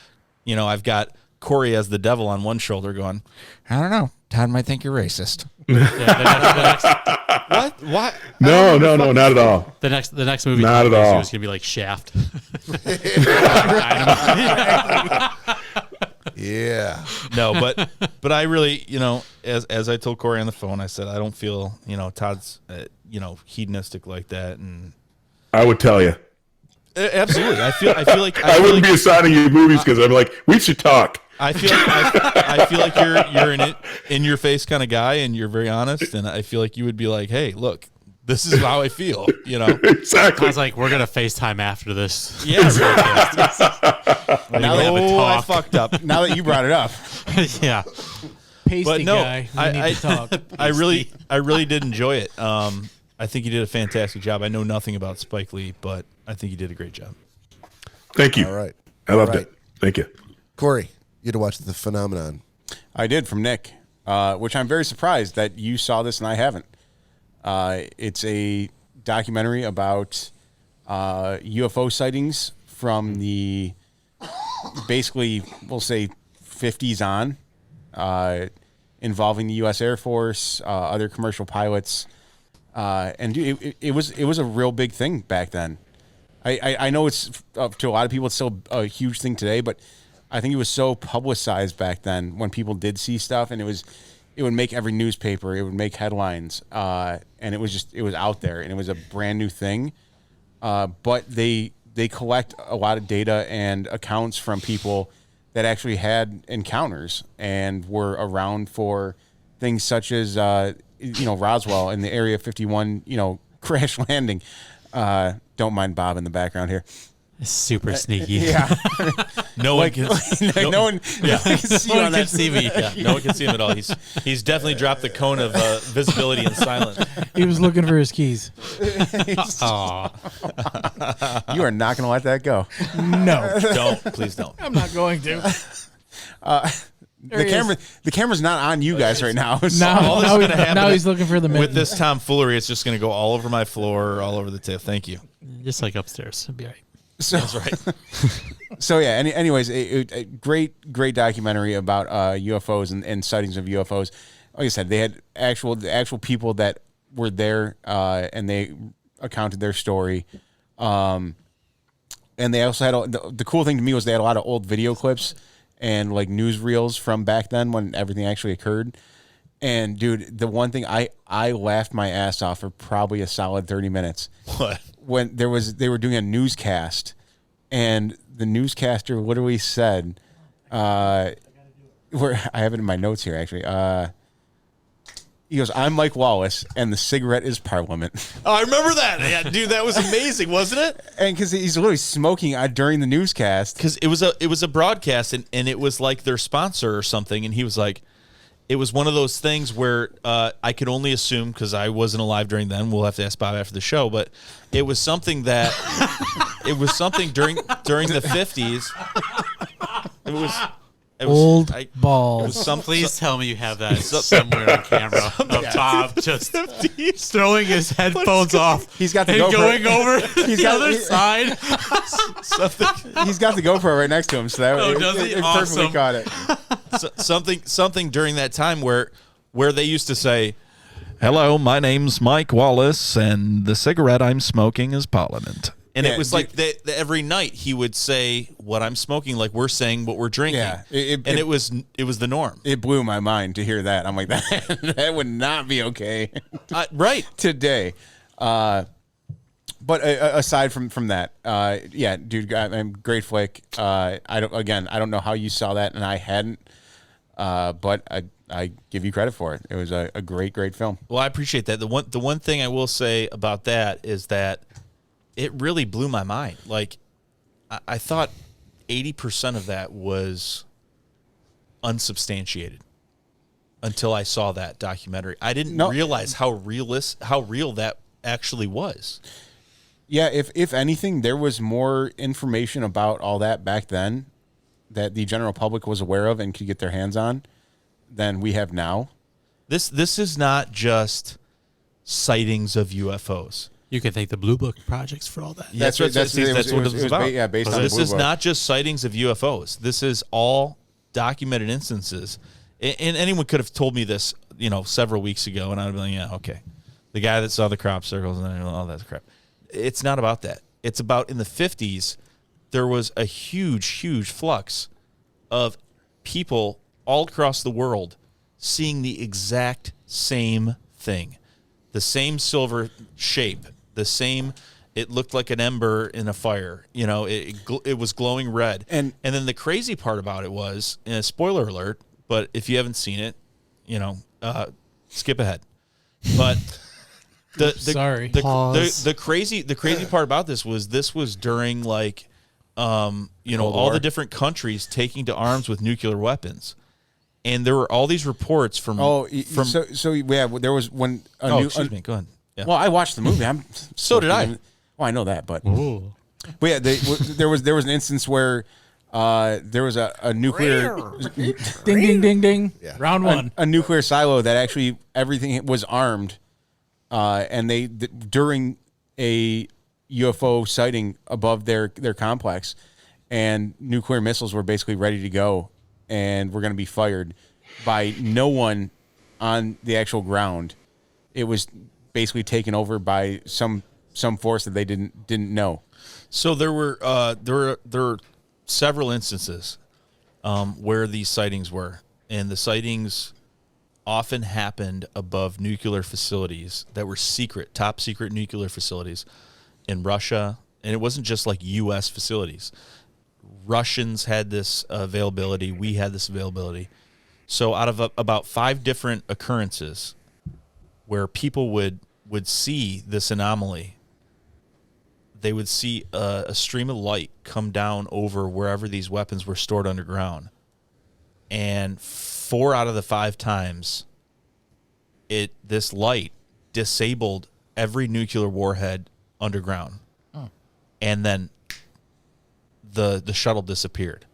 I've got Cory as the devil on one shoulder going, I don't know, Todd might think you're racist. What? What? No, not at all. The next movie Not at all. is gonna be like Shaft. Yeah. No, but I really, as I told Cory on the phone, I said I don't feel, Todd's, hedonistic like that, and I would tell you. absolutely, I feel like I wouldn't be assigning you movies because I'm like, we should talk. I feel like you're in your face kind of guy, and you're very honest, and I feel like you would be like, hey, look, this is how I feel, Exactly. I was like, we're gonna FaceTime after this. Yeah, Now have a that talk. I fucked up. Now that you brought it up, Yeah. Pasty But no, guy. We need to talk. I really did enjoy it. I think you did a fantastic job. I know nothing about Spike Lee, but I think you did a great job. Thank you. All right. I loved All it. Thank you. Cory, you had to watch The Phenomenon. I did from Nick, which I'm very surprised that you saw this and I haven't. It's a documentary about UFO sightings from the basically, we'll say, 50s on, involving the U.S. Air Force, other commercial pilots, and dude, it was a real big thing back then. I know it's to a lot of people it's still a huge thing today, but I think it was so publicized back then when people did see stuff, and it would make every newspaper, it would make headlines, and it was out there, and it was a brand new thing. But they collect a lot of data and accounts from people that actually had encounters and were around for things such as Roswell and the Area 51 crash landing. Don't mind Bob in the background here. Super sneaky. Yeah, No one can. no one can see you on that. see me. Yeah, no one can see him at all. He's definitely dropped the cone of visibility and silence. He was looking for his keys. Aw. You are not going to let that go. No, Please don't. I'm not going to. The camera's not on you guys right now. So all this is gonna happen now he's looking for the With this tomfoolery, it's just going to go all over my floor, all over the table. Thank you. Just like upstairs. It'll be all right. That's right. So yeah. Anyways, a great documentary about UFOs and sightings of UFOs. Like I said, they had the actual people that were there, and they accounted their story. And they also had the cool thing to me was they had a lot of old video clips and like newsreels from back then when everything actually occurred. And dude, the one thing I laughed my ass off for probably a solid 30 minutes. What? When they were doing a newscast, and the newscaster literally said, I have it in my notes here actually. He goes, "I'm Mike Wallace, and the cigarette is Parliament." Oh, I remember that. Yeah, dude, that was amazing, wasn't it? And because he's literally smoking during the newscast. Because it was a broadcast, and it was like their sponsor or something, and he was like, it was one of those things where I could only assume, because I wasn't alive during then. We'll have to ask Bob after the show, but it was something that it was something during the 50s. It was old it balls. was some, Please tell me you have that somewhere on camera of Bob just throwing his headphones off. He's got the and GoPro. going over the got- other side. He's got the GoPro right next to him, so that Oh, does he? it perfectly Awesome. caught it. something during that time where they used to say, "Hello, my name's Mike Wallace, and the cigarette I'm smoking is Parliament." And Yeah, it was like every night he would say what I'm smoking, like we're saying what we're drinking. Yeah, it was the norm. It blew my mind to hear that. I'm like, that would not be okay Right. today. But aside from that, yeah, dude, I'm great flick. I don't know how you saw that and I hadn't, but I give you credit for it. It was a great film. Well, I appreciate that. The one thing I will say about that is that it really blew my mind. Like, I thought 80% of that was unsubstantiated until I saw that documentary. I didn't realize how real that actually was. Yeah, if anything, there was more information about all that back then that the general public was aware of and could get their hands on. than we have now. This is not just sightings of UFOs. You can thank the Blue Book projects for all that. That's what it was about. Yeah, based on this the Blue is Book. not just sightings of UFOs. This is all documented instances. And anyone could have told me this, several weeks ago, and I'd be like, yeah, okay. The guy that saw the crop circles and all that crap. It's not about that. It's about in the 50s, there was a huge, huge flux of people all across the world seeing the exact same thing. The same silver shape, the same, it looked like an ember in a fire. It was glowing red. And then the crazy part about it was, spoiler alert, but if you haven't seen it, skip ahead. But the crazy part about this was during all the different countries taking to arms with nuclear weapons. And there were all these reports from. There was one. Excuse me. Go ahead. Yeah. Well, I watched the movie. So did I. Well, I know that, but there was an instance where there was a nuclear ding ding ding ding. Yeah. Round one. A nuclear silo that actually everything was armed, and they during a UFO sighting above their complex, and nuclear missiles were basically ready to go. And we're going to be fired by no one on the actual ground. It was basically taken over by some force that they didn't know. So there were several instances where these sightings were, and the sightings often happened above nuclear facilities that were top secret nuclear facilities in Russia, and it wasn't just like U.S. facilities. Russians had this availability. We had this availability. So out of about 5 different occurrences where people would see this anomaly, they would see a stream of light come down over wherever these weapons were stored underground. And 4 out of the 5 times, this light disabled every nuclear warhead underground. Oh. And then the shuttle disappeared.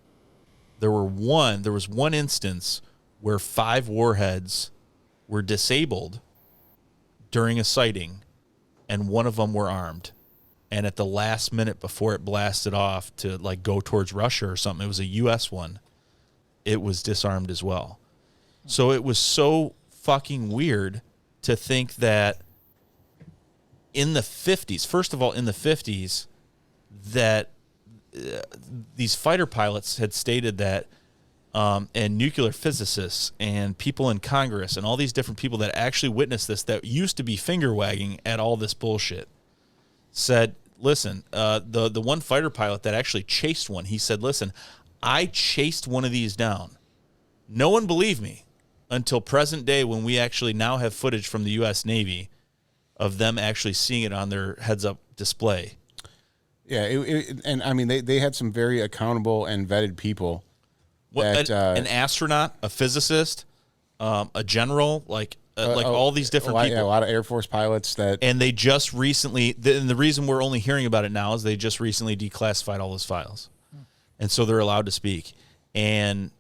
There was one instance where 5 warheads were disabled during a sighting, and one of them were armed. And at the last minute before it blasted off to go towards Russia or something, it was a U.S. one, it was disarmed as well. So it was so fucking weird to think that in the 50s, first of all, in the 50s, that these fighter pilots had stated that, and nuclear physicists and people in Congress and all these different people that actually witnessed this, that used to be finger wagging at all this bullshit, said, listen, the one fighter pilot that actually chased one, he said, listen, I chased one of these down. No one believed me until present day, when we actually now have footage from the U.S. Navy of them actually seeing it on their heads-up display. Yeah, and I mean, they had some very accountable and vetted people. An astronaut, a physicist, a general, all these different people. Yeah, a lot of Air Force pilots and they just recently, and the reason we're only hearing about it now is they just recently declassified all those files. And so they're allowed to speak. And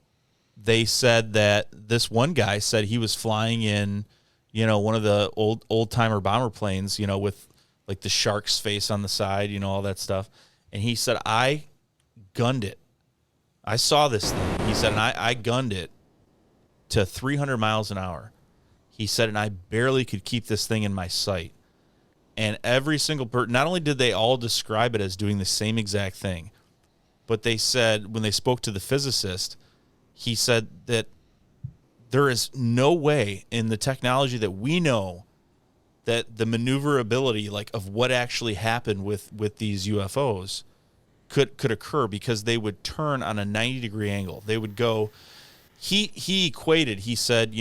they said that this one guy said he was flying in, one of the old-timer bomber planes, with the shark's face on the side, all that stuff. And he said, I gunned it. I saw this thing. He said, and I gunned it to 300 miles an hour. He said, and I barely could keep this thing in my sight. And every single person, not only did they all describe it as doing the same exact thing, but they said, when they spoke to the physicist, he said that there is no way in the technology that we know that the maneuverability of what actually happened with these UFOs could occur, because they would turn on a 90-degree angle. They would go. He equated. He said,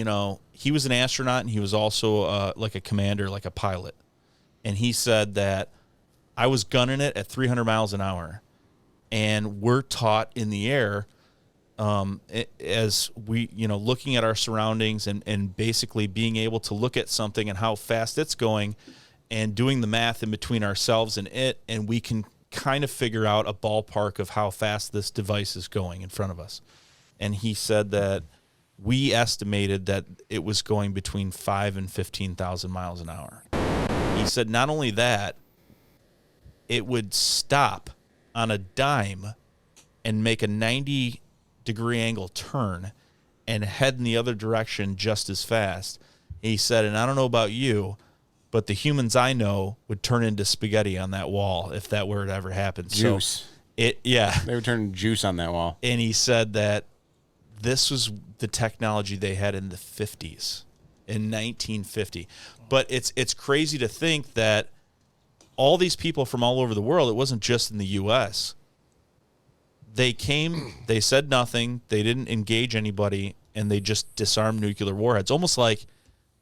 he was an astronaut and he was also a commander, like a pilot. And he said that I was gunning it at 300 miles an hour, and we're taught in the air, as we, looking at our surroundings and basically being able to look at something and how fast it's going, and doing the math in between ourselves and it, and we can kind of figure out a ballpark of how fast this device is going in front of us. And he said that we estimated that it was going between 5 and 15,000 miles an hour. He said not only that, it would stop on a dime and make a 90-degree angle turn and head in the other direction just as fast. He said, and I don't know about you, but the humans I know would turn into spaghetti on that wall if that were to ever happen. Juice. So They would turn juice on that wall. And he said that this was the technology they had in the 50s, in 1950. But it's crazy to think that all these people from all over the world, it wasn't just in the U.S., they came, they said nothing, they didn't engage anybody, and they just disarmed nuclear warheads. Almost like,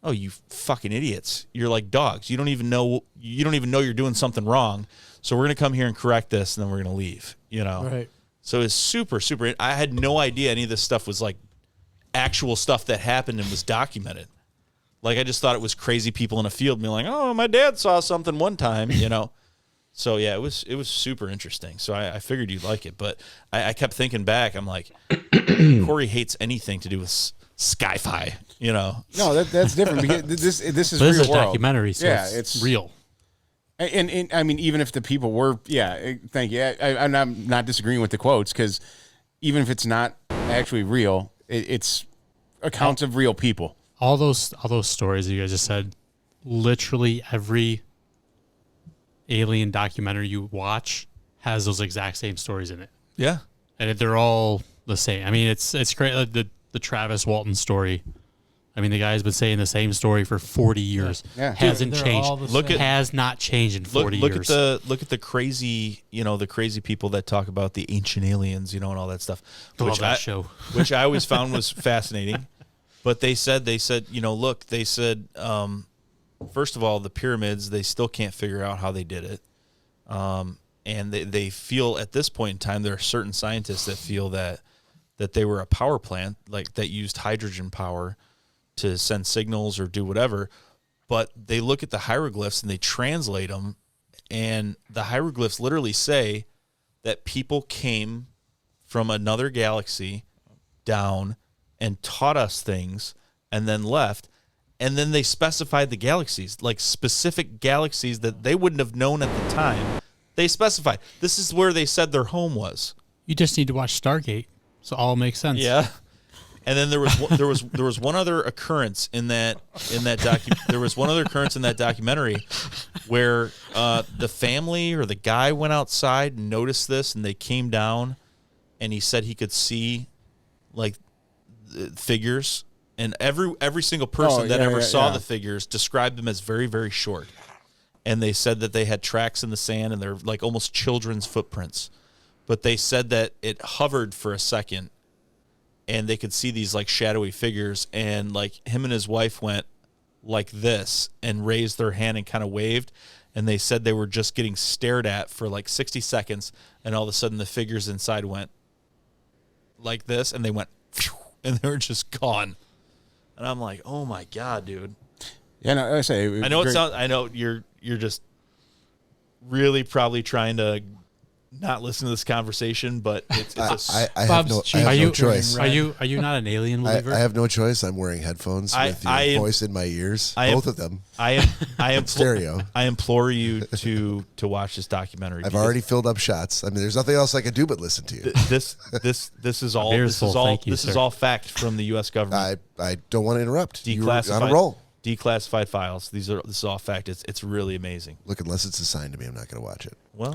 oh, you fucking idiots. You're like dogs. You don't even know you're doing something wrong. So we're going to come here and correct this, and then we're going to leave, you know? Right. So it's super, super. I had no idea any of this stuff was like actual stuff that happened and was documented. Like, I just thought it was crazy people in a field being like, oh, my dad saw something one time, you know? So, yeah, it was super interesting. So I figured you'd like it. But I kept thinking back. I'm like, Cory hates anything to do with sci-fi, you know? No, that's different. Because this is This real is a world. documentary, so Yeah, it's real. And I mean, even if the people were, thank you. I'm not disagreeing with the quotes, because even if it's not actually real, it's accounts of real people. All those stories that you guys just said, literally every alien documentary you watch has those exact same stories in it. Yeah. And they're all the same. I mean, it's great. The Travis Walton story. I mean, the guy's been saying the same story for 40 years. Yeah. Hasn't They're changed. all the same. Has not changed in 40 years. Look at the crazy, the crazy people that talk about the ancient aliens, and all that stuff. Love that show. Which I always found was fascinating. But they said, first of all, the pyramids, they still can't figure out how they did it. And they feel at this point in time, there are certain scientists that feel that they were a power plant, like that used hydrogen power to send signals or do whatever. But they look at the hieroglyphs and they translate them. And the hieroglyphs literally say that people came from another galaxy down and taught us things and then left. And then they specified the galaxies, like specific galaxies that they wouldn't have known at the time. They specified. This is where they said their home was. You just need to watch Stargate, so all makes sense. Yeah. And then there was one other occurrence in that documentary where the family or the guy went outside and noticed this, and they came down, and he said he could see like figures, and every single person that ever saw the figures described them as very, very short. And they said that they had tracks in the sand, and they're like almost children's footprints. But they said that it hovered for a second, and they could see these like shadowy figures, and like him and his wife went like this and raised their hand and kind of waved. And they said they were just getting stared at for like 60 seconds. And all of a sudden the figures inside went like this, and they went, phew, and they were just gone. And I'm like, oh my God, dude. Yeah, no, I say. I know it sounds. I know you're just really probably trying to not listen to this conversation, but it's I have no choice. Are you not an alien believer? I have no choice. I'm wearing headphones with your voice in my ears, both of them. I am stereo. I implore you to watch this documentary. I've already filled up shots. I mean, there's nothing else I can do but listen to you. This is all fact from the U.S. government. I don't want to interrupt. You're Declassified on a roll. Declassified files. This is all fact. It's really amazing. Look, unless it's assigned to me, I'm not going to watch it. Well,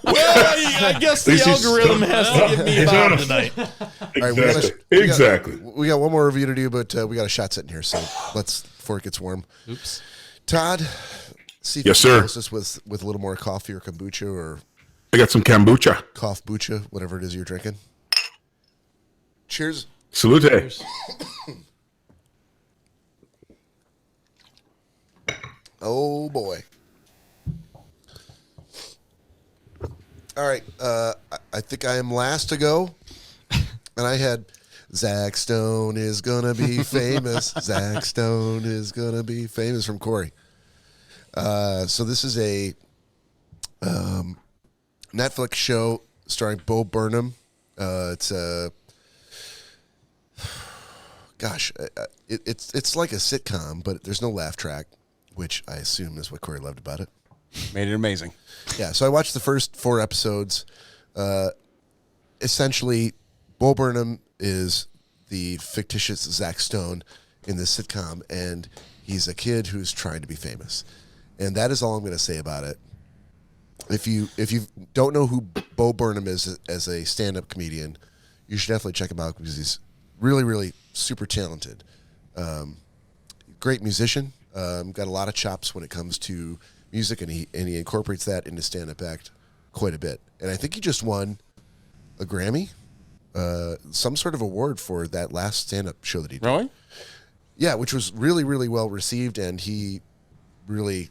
I guess the algorithm has to give me a bomb tonight. Exactly. We got one more review to do, but we got a shot sitting here, so let's before it gets warm. Oops. Todd, see if yes, you can sir. host us with a little more coffee or kombucha or I got some kombucha. coffbucha, whatever it is you're drinking. Cheers. Salute. Cheers. Oh boy. All right. I think I am last to go. And I had Zach Stone is gonna be famous. Zach Stone is gonna be famous from Cory. So this is a Netflix show starring Bo Burnham. It's Gosh, it's like a sitcom, but there's no laugh track, which I assume is what Cory loved about it. Made it amazing. Yeah, so I watched the first 4 episodes. Essentially, Bo Burnham is the fictitious Zach Stone in this sitcom, and he's a kid who's trying to be famous. And that is all I'm going to say about it. If you don't know who Bo Burnham is as a stand-up comedian, you should definitely check him out because he's really, really super talented. Great musician. Got a lot of chops when it comes to music, and he incorporates that into stand-up act quite a bit. And I think he just won a Grammy, some sort of award for that last stand-up show that he did. Really? Yeah, which was really, really well received, and he really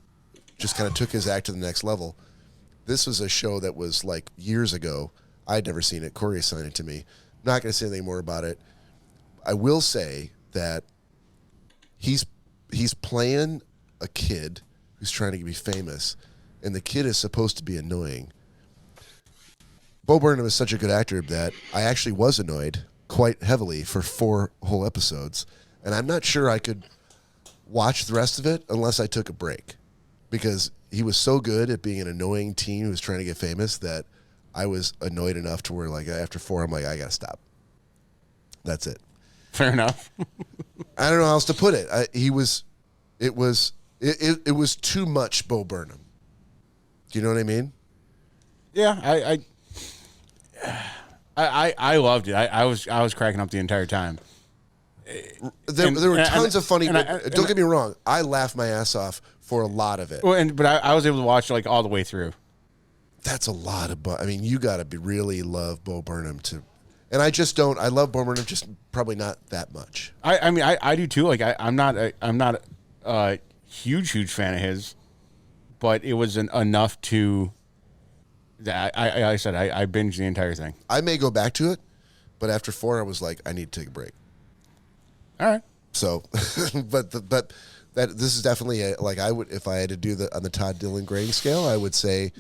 just kind of took his act to the next level. This was a show that was like years ago. I'd never seen it. Cory assigned it to me. Not going to say anything more about it. I will say that he's playing a kid who's trying to be famous, and the kid is supposed to be annoying. Bo Burnham is such a good actor that I actually was annoyed quite heavily for 4 whole episodes, and I'm not sure I could watch the rest of it unless I took a break, because he was so good at being an annoying teen who was trying to get famous that I was annoyed enough to where, like, after 4, I'm like, I gotta stop. That's it. Fair enough. I don't know how else to put it. It was too much Bo Burnham. Do you know what I mean? Yeah, I loved it. I was cracking up the entire time. There were tons of funny. Don't get me wrong. I laughed my ass off for a lot of it. Well, but I was able to watch like all the way through. That's a lot of. I mean, you got to really love Bo Burnham to. And I just don't. I love Bo Burnham, just probably not that much. I mean, I do too. Like I'm not a huge fan of his, but it was enough to. That I said I binged the entire thing. I may go back to it, but after 4, I was like, I need to take a break. All right. So, but that this is definitely like I would if I had to do on the Todd Dillon grading scale, I would say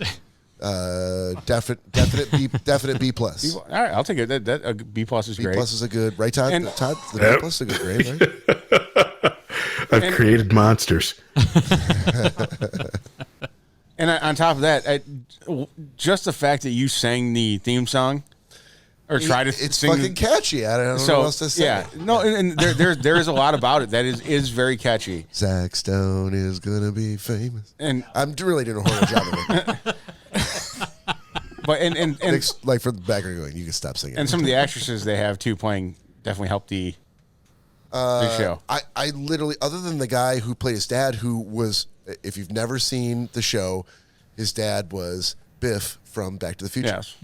definite B plus. All right, I'll take it. That a B plus is great. B plus is a good, right, Todd? And, Todd, the B plus is a good grade, right? I've created monsters. And on top of that, just the fact that you sang the theme song, or try to it's sing, fucking catchy. I don't know what else to say. Yeah, no, and there is a lot about it that is very catchy. Zach Stone is gonna be famous, and I'm really doing a horrible job of it. But and like for the background going, you can stop singing. And some of the actresses they have too playing definitely help the show. I literally, other than the guy who played his dad, who was, if you've never seen the show, his dad was Biff from Back to the Future. Yes.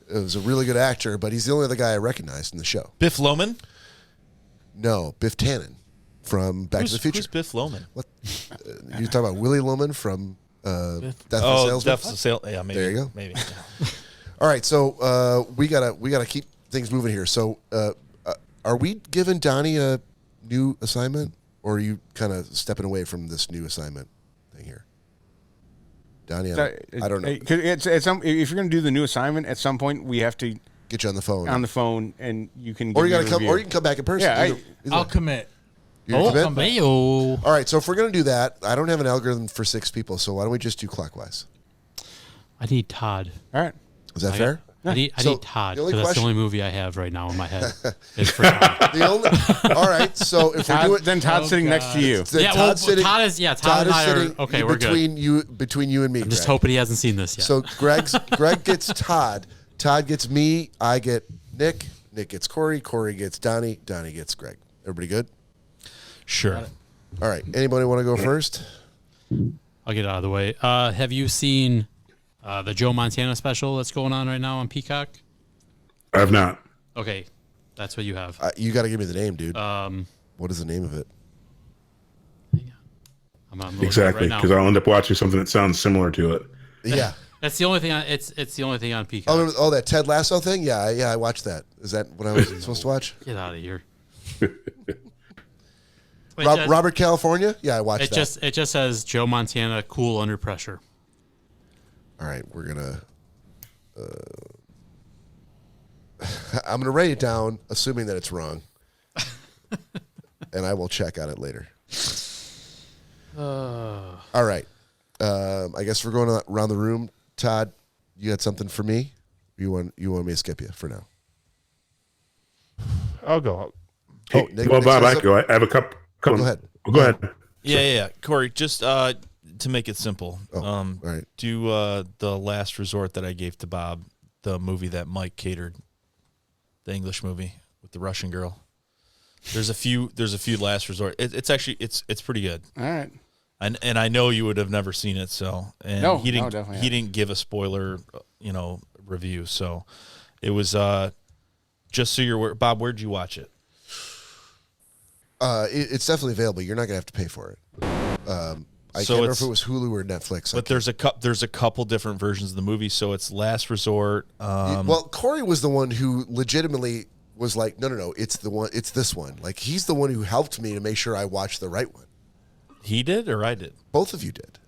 It was a really good actor, but he's the only other guy I recognized in the show. Biff Loman? No, Biff Tannen from Back to the Future. Who's Biff Loman? What? You talking about Willie Loman from Death of the Salesman? Death of the Salesman. Yeah, maybe. There you go. Maybe. Yeah. All right, so we gotta keep things moving here. So, are we giving Donnie a new assignment, or are you kind of stepping away from this new assignment thing here? Donnie, I don't know. It's if you're going to do the new assignment, at some point we have to get you on the phone. And you can. Or you gotta come, or you can come back in person. Yeah, I'll commit. You're commit? Mayo. All right, so if we're gonna do that, I don't have an algorithm for 6 people, so why don't we just do clockwise? I need Todd. All right, is that fair? I need Todd, because that's the only movie I have right now in my head. Is for Todd. All right, so if Todd, we're doing, then Todd's sitting next to you. Todd is Todd and I are okay. We're between good. Between you and me. I'm just hoping he hasn't seen this yet. So Greg gets Todd. Todd gets me. I get Nick. Nick gets Cory. Cory gets Donnie. Donnie gets Greg. Everybody good? Sure. All right. Anybody want to go first? I'll get it out of the way. Have you seen the Joe Montana special that's going on right now on Peacock? I have not. Okay, that's what you have. You got to give me the name, dude. What is the name of it? I'm Exactly, because I'll end up watching something that sounds similar to it. Yeah. That's the only thing. It's the only thing on Peacock. Oh, that Ted Lasso thing? Yeah, I watched that. Is that what I was supposed to watch? Get out of here. Robert California? Yeah, I watched that. It just says Joe Montana cool under pressure. All right, we're gonna. I'm gonna write it down, assuming that it's wrong. and I will check on it later. All right. I guess we're going around the room. Todd, you got something for me? You want me to skip you for now? I'll go. Oh, Nick, well, Nick Bob, says I go. I have a couple. Go ahead. Go ahead. Yeah. Cory, just to make it simple, all right. do the last resort that I gave to Bob, the movie that Mike catered, the English movie with the Russian girl. There's a few last resort. It's actually it's pretty good. All right. And I know you would have never seen it, so he didn't give a spoiler, review. So it was just so you're aware. Bob, where'd you watch it? It's definitely available. You're not gonna have to pay for it. I can't remember if it was Hulu or Netflix. But there's a couple different versions of the movie. So it's Last Resort. Well, Cory was the one who legitimately was like, no, it's this one. Like, he's the one who helped me to make sure I watched the right one. He did or I did? Both of you did.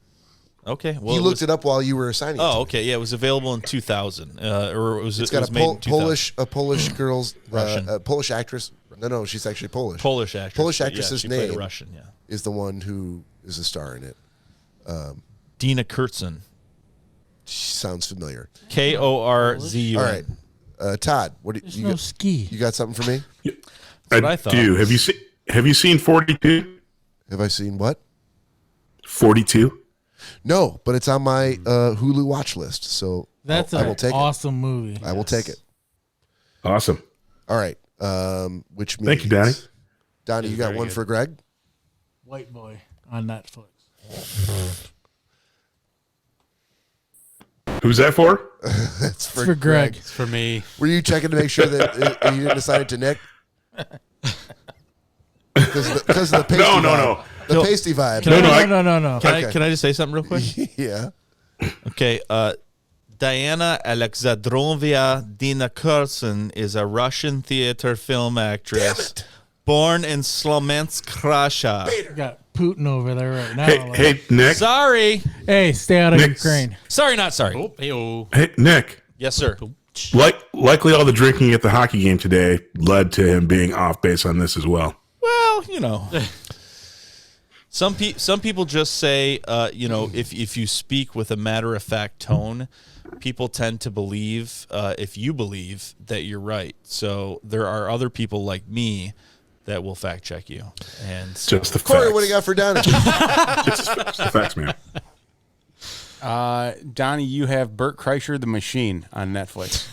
Okay. Well, he looked it up while you were assigning it to okay. Yeah, it was available in 2000. Or it's got a Polish girl's Russian. Polish actress. No, she's actually Polish. Polish actress. Polish actress's she played name a Russian, is the one who is a star in it. Dina Kurtzen. She sounds familiar. Korzu. All right. Todd, what do you ski. You got something for me? That's what I thought. Do. Have you seen 42? Have I seen what? 42? No, but it's on my Hulu watch list. So that's I will take awesome movie. I will take it. Awesome. All right. Which means Thank you, Donnie. Donnie, you got one for Greg? White Boy on Netflix. Who's that for? It's for Greg. It's for me. Were you checking to make sure that you didn't assign it to Nick? Because of the pasty vibe. No. The pasty vibe. No. Can I just say something real quick? Yeah. Okay. Diana Alexandrovna Dina Kurtzen is a Russian theater film actress born in Slomensk, Russia. You got Putin over there right now. Hey, Nick. Sorry. Hey, stay out of Nick's- Ukraine. Sorry, not sorry. Hey, Nick. Yes, sir. Likely all the drinking at the hockey game today led to him being off base on this as well. Well, some people just say, if you speak with a matter-of-fact tone, people tend to believe, if you believe, that you're right. So there are other people like me that will fact-check you. And so, Just the Cory, facts. what do you got for Donnie? Just the facts, man. Donnie, you have Bert Kreischer the Machine on Netflix.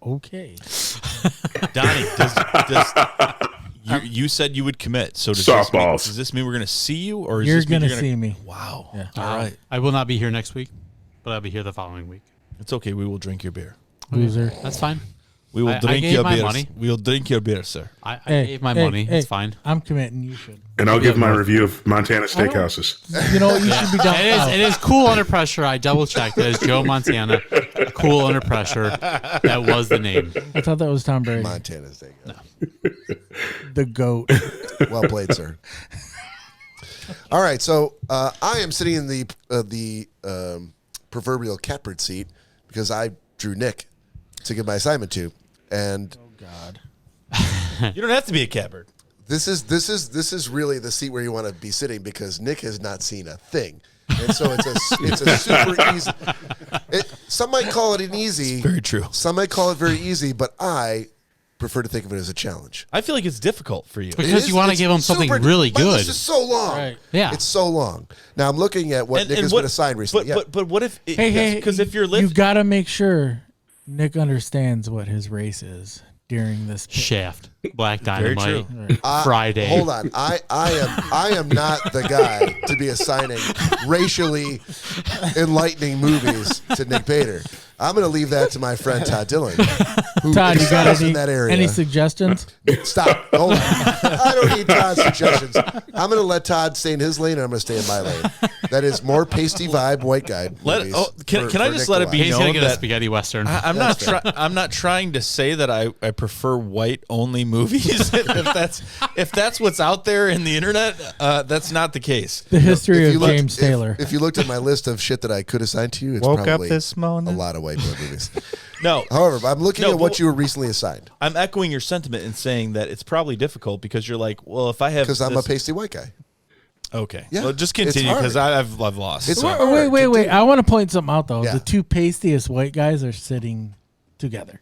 Okay. Donnie, you said you would commit. So does Softballs. This mean we're going to see you, or You're going to see me. Wow. Yeah. All right. I will not be here next week, but I'll be here the following week. It's okay. We will drink your beer. Loser. That's fine. We will I drink gave your my beer. money. We will drink your beer, sir. I gave my money. It's fine. I'm committing. You should. And I'll give my review of Montana Steakhouses. You know what? You should be done. It is Cool Under Pressure. I double checked. It is Joe Montana. Cool Under Pressure. That was the name. I thought that was Tom Brady. Montana's day. No. The GOAT. Well played, sir. All right, so I am sitting in the proverbial catbird seat because I drew Nick to give my assignment to, and Oh God. You don't have to be a catbird. this is really the seat where you want to be sitting because Nick has not seen a thing, and so it's a super easy. Some might call it an easy. Very true. Some might call it very easy, but I prefer to think of it as a challenge. I feel like it's difficult for you. Because you want to give them something really My good. list is so long. Right. Yeah. It's so long. Now I'm looking at what Nick has been assigned recently. But what if? Hey, because if you're you got to make sure Nick understands what his race is during this pick. Shaft. Black Very Dynamite. true. Friday. Hold on. I am not the guy to be assigning racially enlightening movies to Nick Bader. I'm going to leave that to my friend Todd Dillon. Who Todd, you got excels in that area. any suggestions? Stop. Hold on. I don't need Todd's suggestions. I'm going to let Todd stay in his lane, and I'm going to stay in my lane. That is more pasty vibe white guy. movies Can for I just Nick let to it be watch. He's going known to get a that spaghetti western. I'm not trying to say that I prefer white only movies. if that's what's out there in the internet, that's not the case. The history If of you James Taylor. If you looked at my list of shit that I could assign to you, it's Woke up probably this morning. a lot of white boy movies. No. However, I'm looking No, at what but- you were recently assigned I'm echoing your sentiment in saying that it's probably difficult because you're like, well, if I have because I'm a this- pasty white guy. Okay. Yeah, Well, just it's continue because hard. I've lost. It's So- hard. Wait. I want to point something out though. Yeah. The two pastiest white guys are sitting together.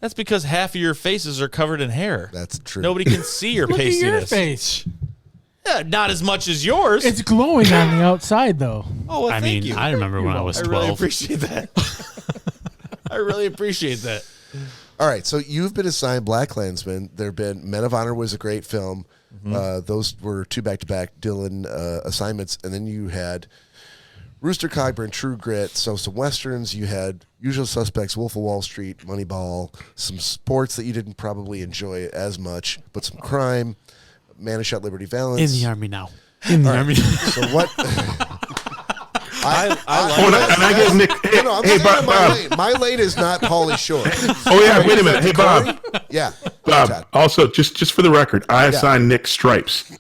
That's because half of your faces are covered in hair. That's true. Nobody can see your Look at pastiness. your face. Yeah, not as much as yours. It's glowing on the outside though. oh, well, I thank mean, you. I remember when I was I 12. really appreciate that. I really appreciate that. All right, so you've been assigned Black Klansman. There have been Men of Honor was a great film. Those were 2 back-to-back Dylan assignments, and then you had Rooster Cogburn, True Grit, so some westerns. You had Usual Suspects, Wolf of Wall Street, Moneyball, some sports that you didn't probably enjoy as much, but some crime, Man Who Shot Liberty Valance. In the Army now. In the Army. So what? I like and I give Nick. Hey, No, I'm hey saying my Bob. lane. My lane is not Pauly Shore. Oh yeah, wait a minute. Hey Bob. Yeah. Bob. Todd. Also, just for the record, I assigned Nick stripes.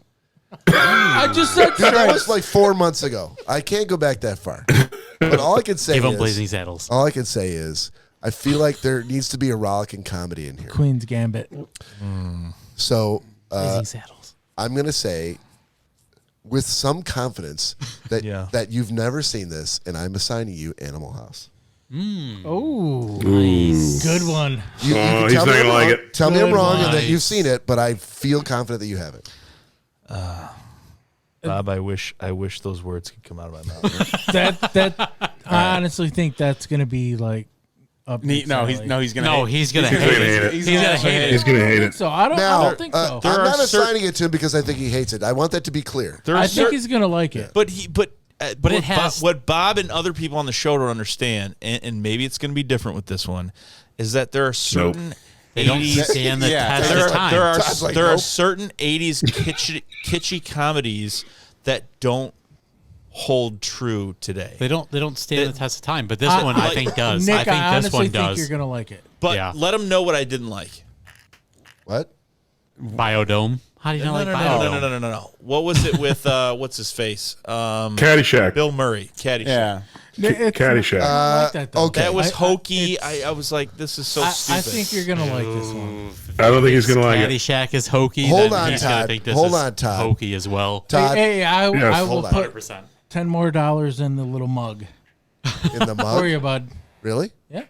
I just said That was like 4 months ago. I can't go back that far. But all I can say Give him is, Blazing Saddles. all I can say is, I feel like there needs to be a rollicking comedy in here. Queen's Gambit. So Blazing Saddles. I'm going to say, with some confidence, that Yeah. that you've never seen this, and I'm assigning you Animal House. Oh, nice. Good one. You can He's tell not me I'm gonna like wrong. it. Tell me I'm Good wrong and that one. you've seen it, but I feel confident that you haven't. Bob, I wish those words could come out of my mouth. I honestly think that's gonna be like up. He's gonna. No, he's gonna He's hate gonna hate it. it. He's gonna hate it. He's gonna hate it. So I don't think so. There I'm are not cer- assigning it to him because I think he hates it. I want that to be clear. There are I think cer- he's gonna like it. but it what has- what Bob and other people on the show don't understand, and maybe it's going to be different with this one, is that there are certain They don't 80s stand the Yeah, test there of are, time. Todd's like, there are nope. certain 80s kitschy comedies that don't hold true today. They don't stand the test of time, but this I- one I like- think does. Nick, I think honestly this one think does. you're gonna like it. But Yeah. let them know what I didn't like. What? Biodome. How do you not like Biodome? No. What was it with what's his face? Caddyshack. Bill Murray. Caddyshack. Yeah. It's Caddyshack. not- I like that, though. okay. That was I- hokey. it's- I was like, this is so I stupid. think you're gonna like this one. I don't think he's gonna like it. Caddyshack is hokey. Hold then on, he's gonna Todd. think this Hold is on, Todd. hokey as well. Todd, Hey, I Yes. will Hold on. put 100%. $10 more in the little mug in the mug? for you, bud. Really? Yeah.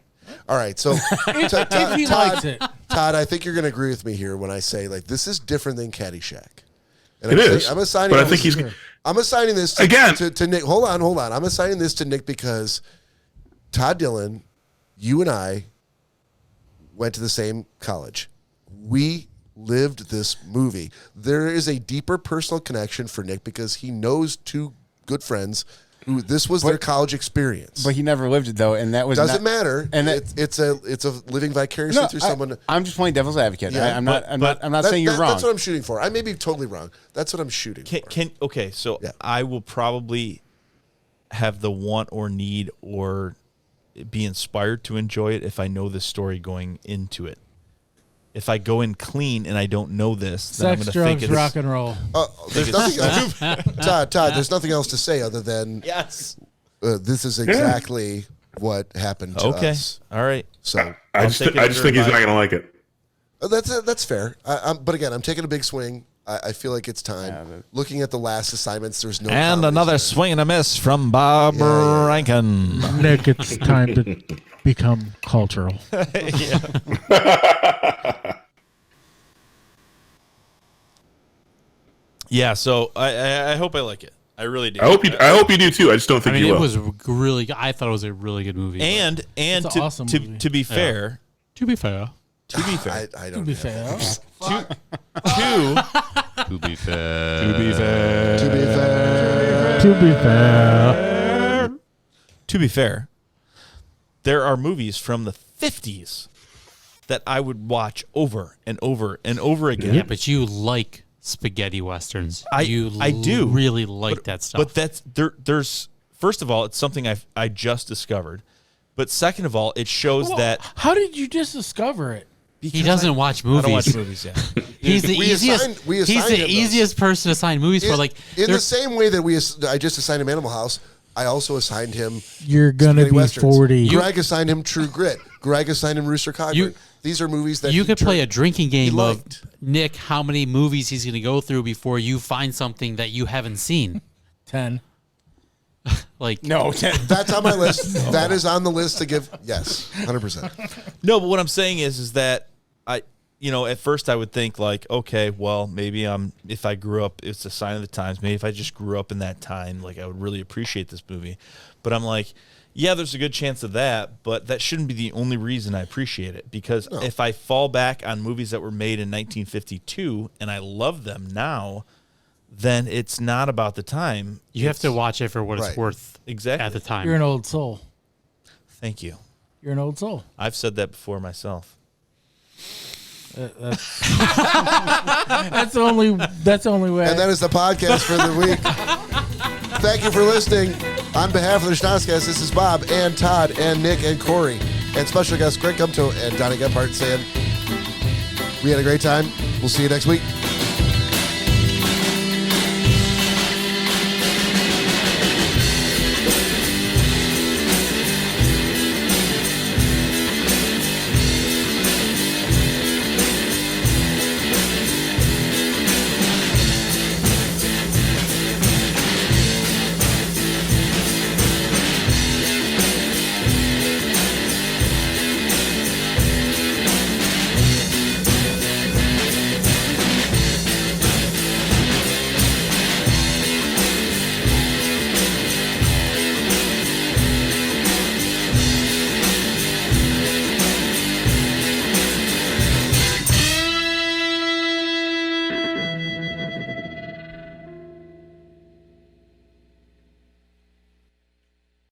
All right. So, If he likes it. Todd, I think you're going to agree with me here when I say, like, this is different than Caddyshack. And It I'm saying- is. I'm assigning But I this- think he's. I'm assigning this to, Again. to Nick. Hold on. I'm assigning this to Nick because Todd Dillon, you and I went to the same college. We lived this movie. There is a deeper personal connection for Nick because he knows two good friends who this was their college experience. But he never lived it though, and that was Doesn't not, matter. And that, it's a living vicariously no, through someone. I'm just playing devil's advocate. Yeah, I'm not saying you're wrong. That's what I'm shooting for. I may be totally wrong. That's what I'm shooting for. Okay, so Yeah. I will probably have the want or need or be inspired to enjoy it if I know the story going into it. If I go in clean and I don't know this, then I'm Sex, going to think drugs, it's rock and roll. There's nothing else. Todd, there's nothing else to say other than yes. this is exactly what happened to Okay, us. all right. So I just take it think he's under not gonna like it. that's fair. But again, I'm taking a big swing. I feel like it's time. Looking at the last assignments, there's no. And comedies another there. swing and a miss from Bob Yeah. Rankin. Nick, it's time to become cultural. Yeah, so I hope I like it. I really do. I hope you do too. I just don't I think mean, you it will. was really. I thought it was a really good movie. And It's an to, awesome to, movie. to be fair, to be fair, I don't. To be have fair, two, to be fair, To be fair. to be fair, to be fair, there are movies from the 50s that I would watch over and over and over again. yeah, but you like spaghetti westerns. I do really like that stuff. But that's there's first of all, it's something I just discovered. But second of all, it shows that how did you just discover it? he doesn't watch I movies. don't watch movies yet. He's the We easiest. assigned- we He's assigned the him those. easiest person to assign movies for. Like in there- the same way that I just assigned him Animal House, I also assigned him. You're gonna spaghetti be westerns. 40. Greg assigned him True Grit. Greg assigned him Rooster Cogburn. These are movies that you could play a drinking game of liked. Nick, how many movies he's going to go through before you find something that you haven't seen. 10. Like No, That's on my list. That is on the list to give. Yes, 100%. No, but what I'm saying is that at first I would think like, okay, well, maybe if I grew up, it's a sign of the times. Maybe if I just grew up in that time, like I would really appreciate this movie. But I'm like, yeah, there's a good chance of that, but that shouldn't be the only reason I appreciate it. Because if I fall back on movies that were made in 1952 and I love them now, then it's not about the time. you have to watch it for what it's Right. worth Exactly. at the time. You're an old soul. Thank you. You're an old soul. I've said that before myself. That's the only way. And that is the podcast for the week. Thank you for listening. On behalf of the Schnozzcast, this is Bob and Todd and Nick and Cory and special guest Greg Gumtow and Donnie Gephart saying we had a great time. We'll see you next week.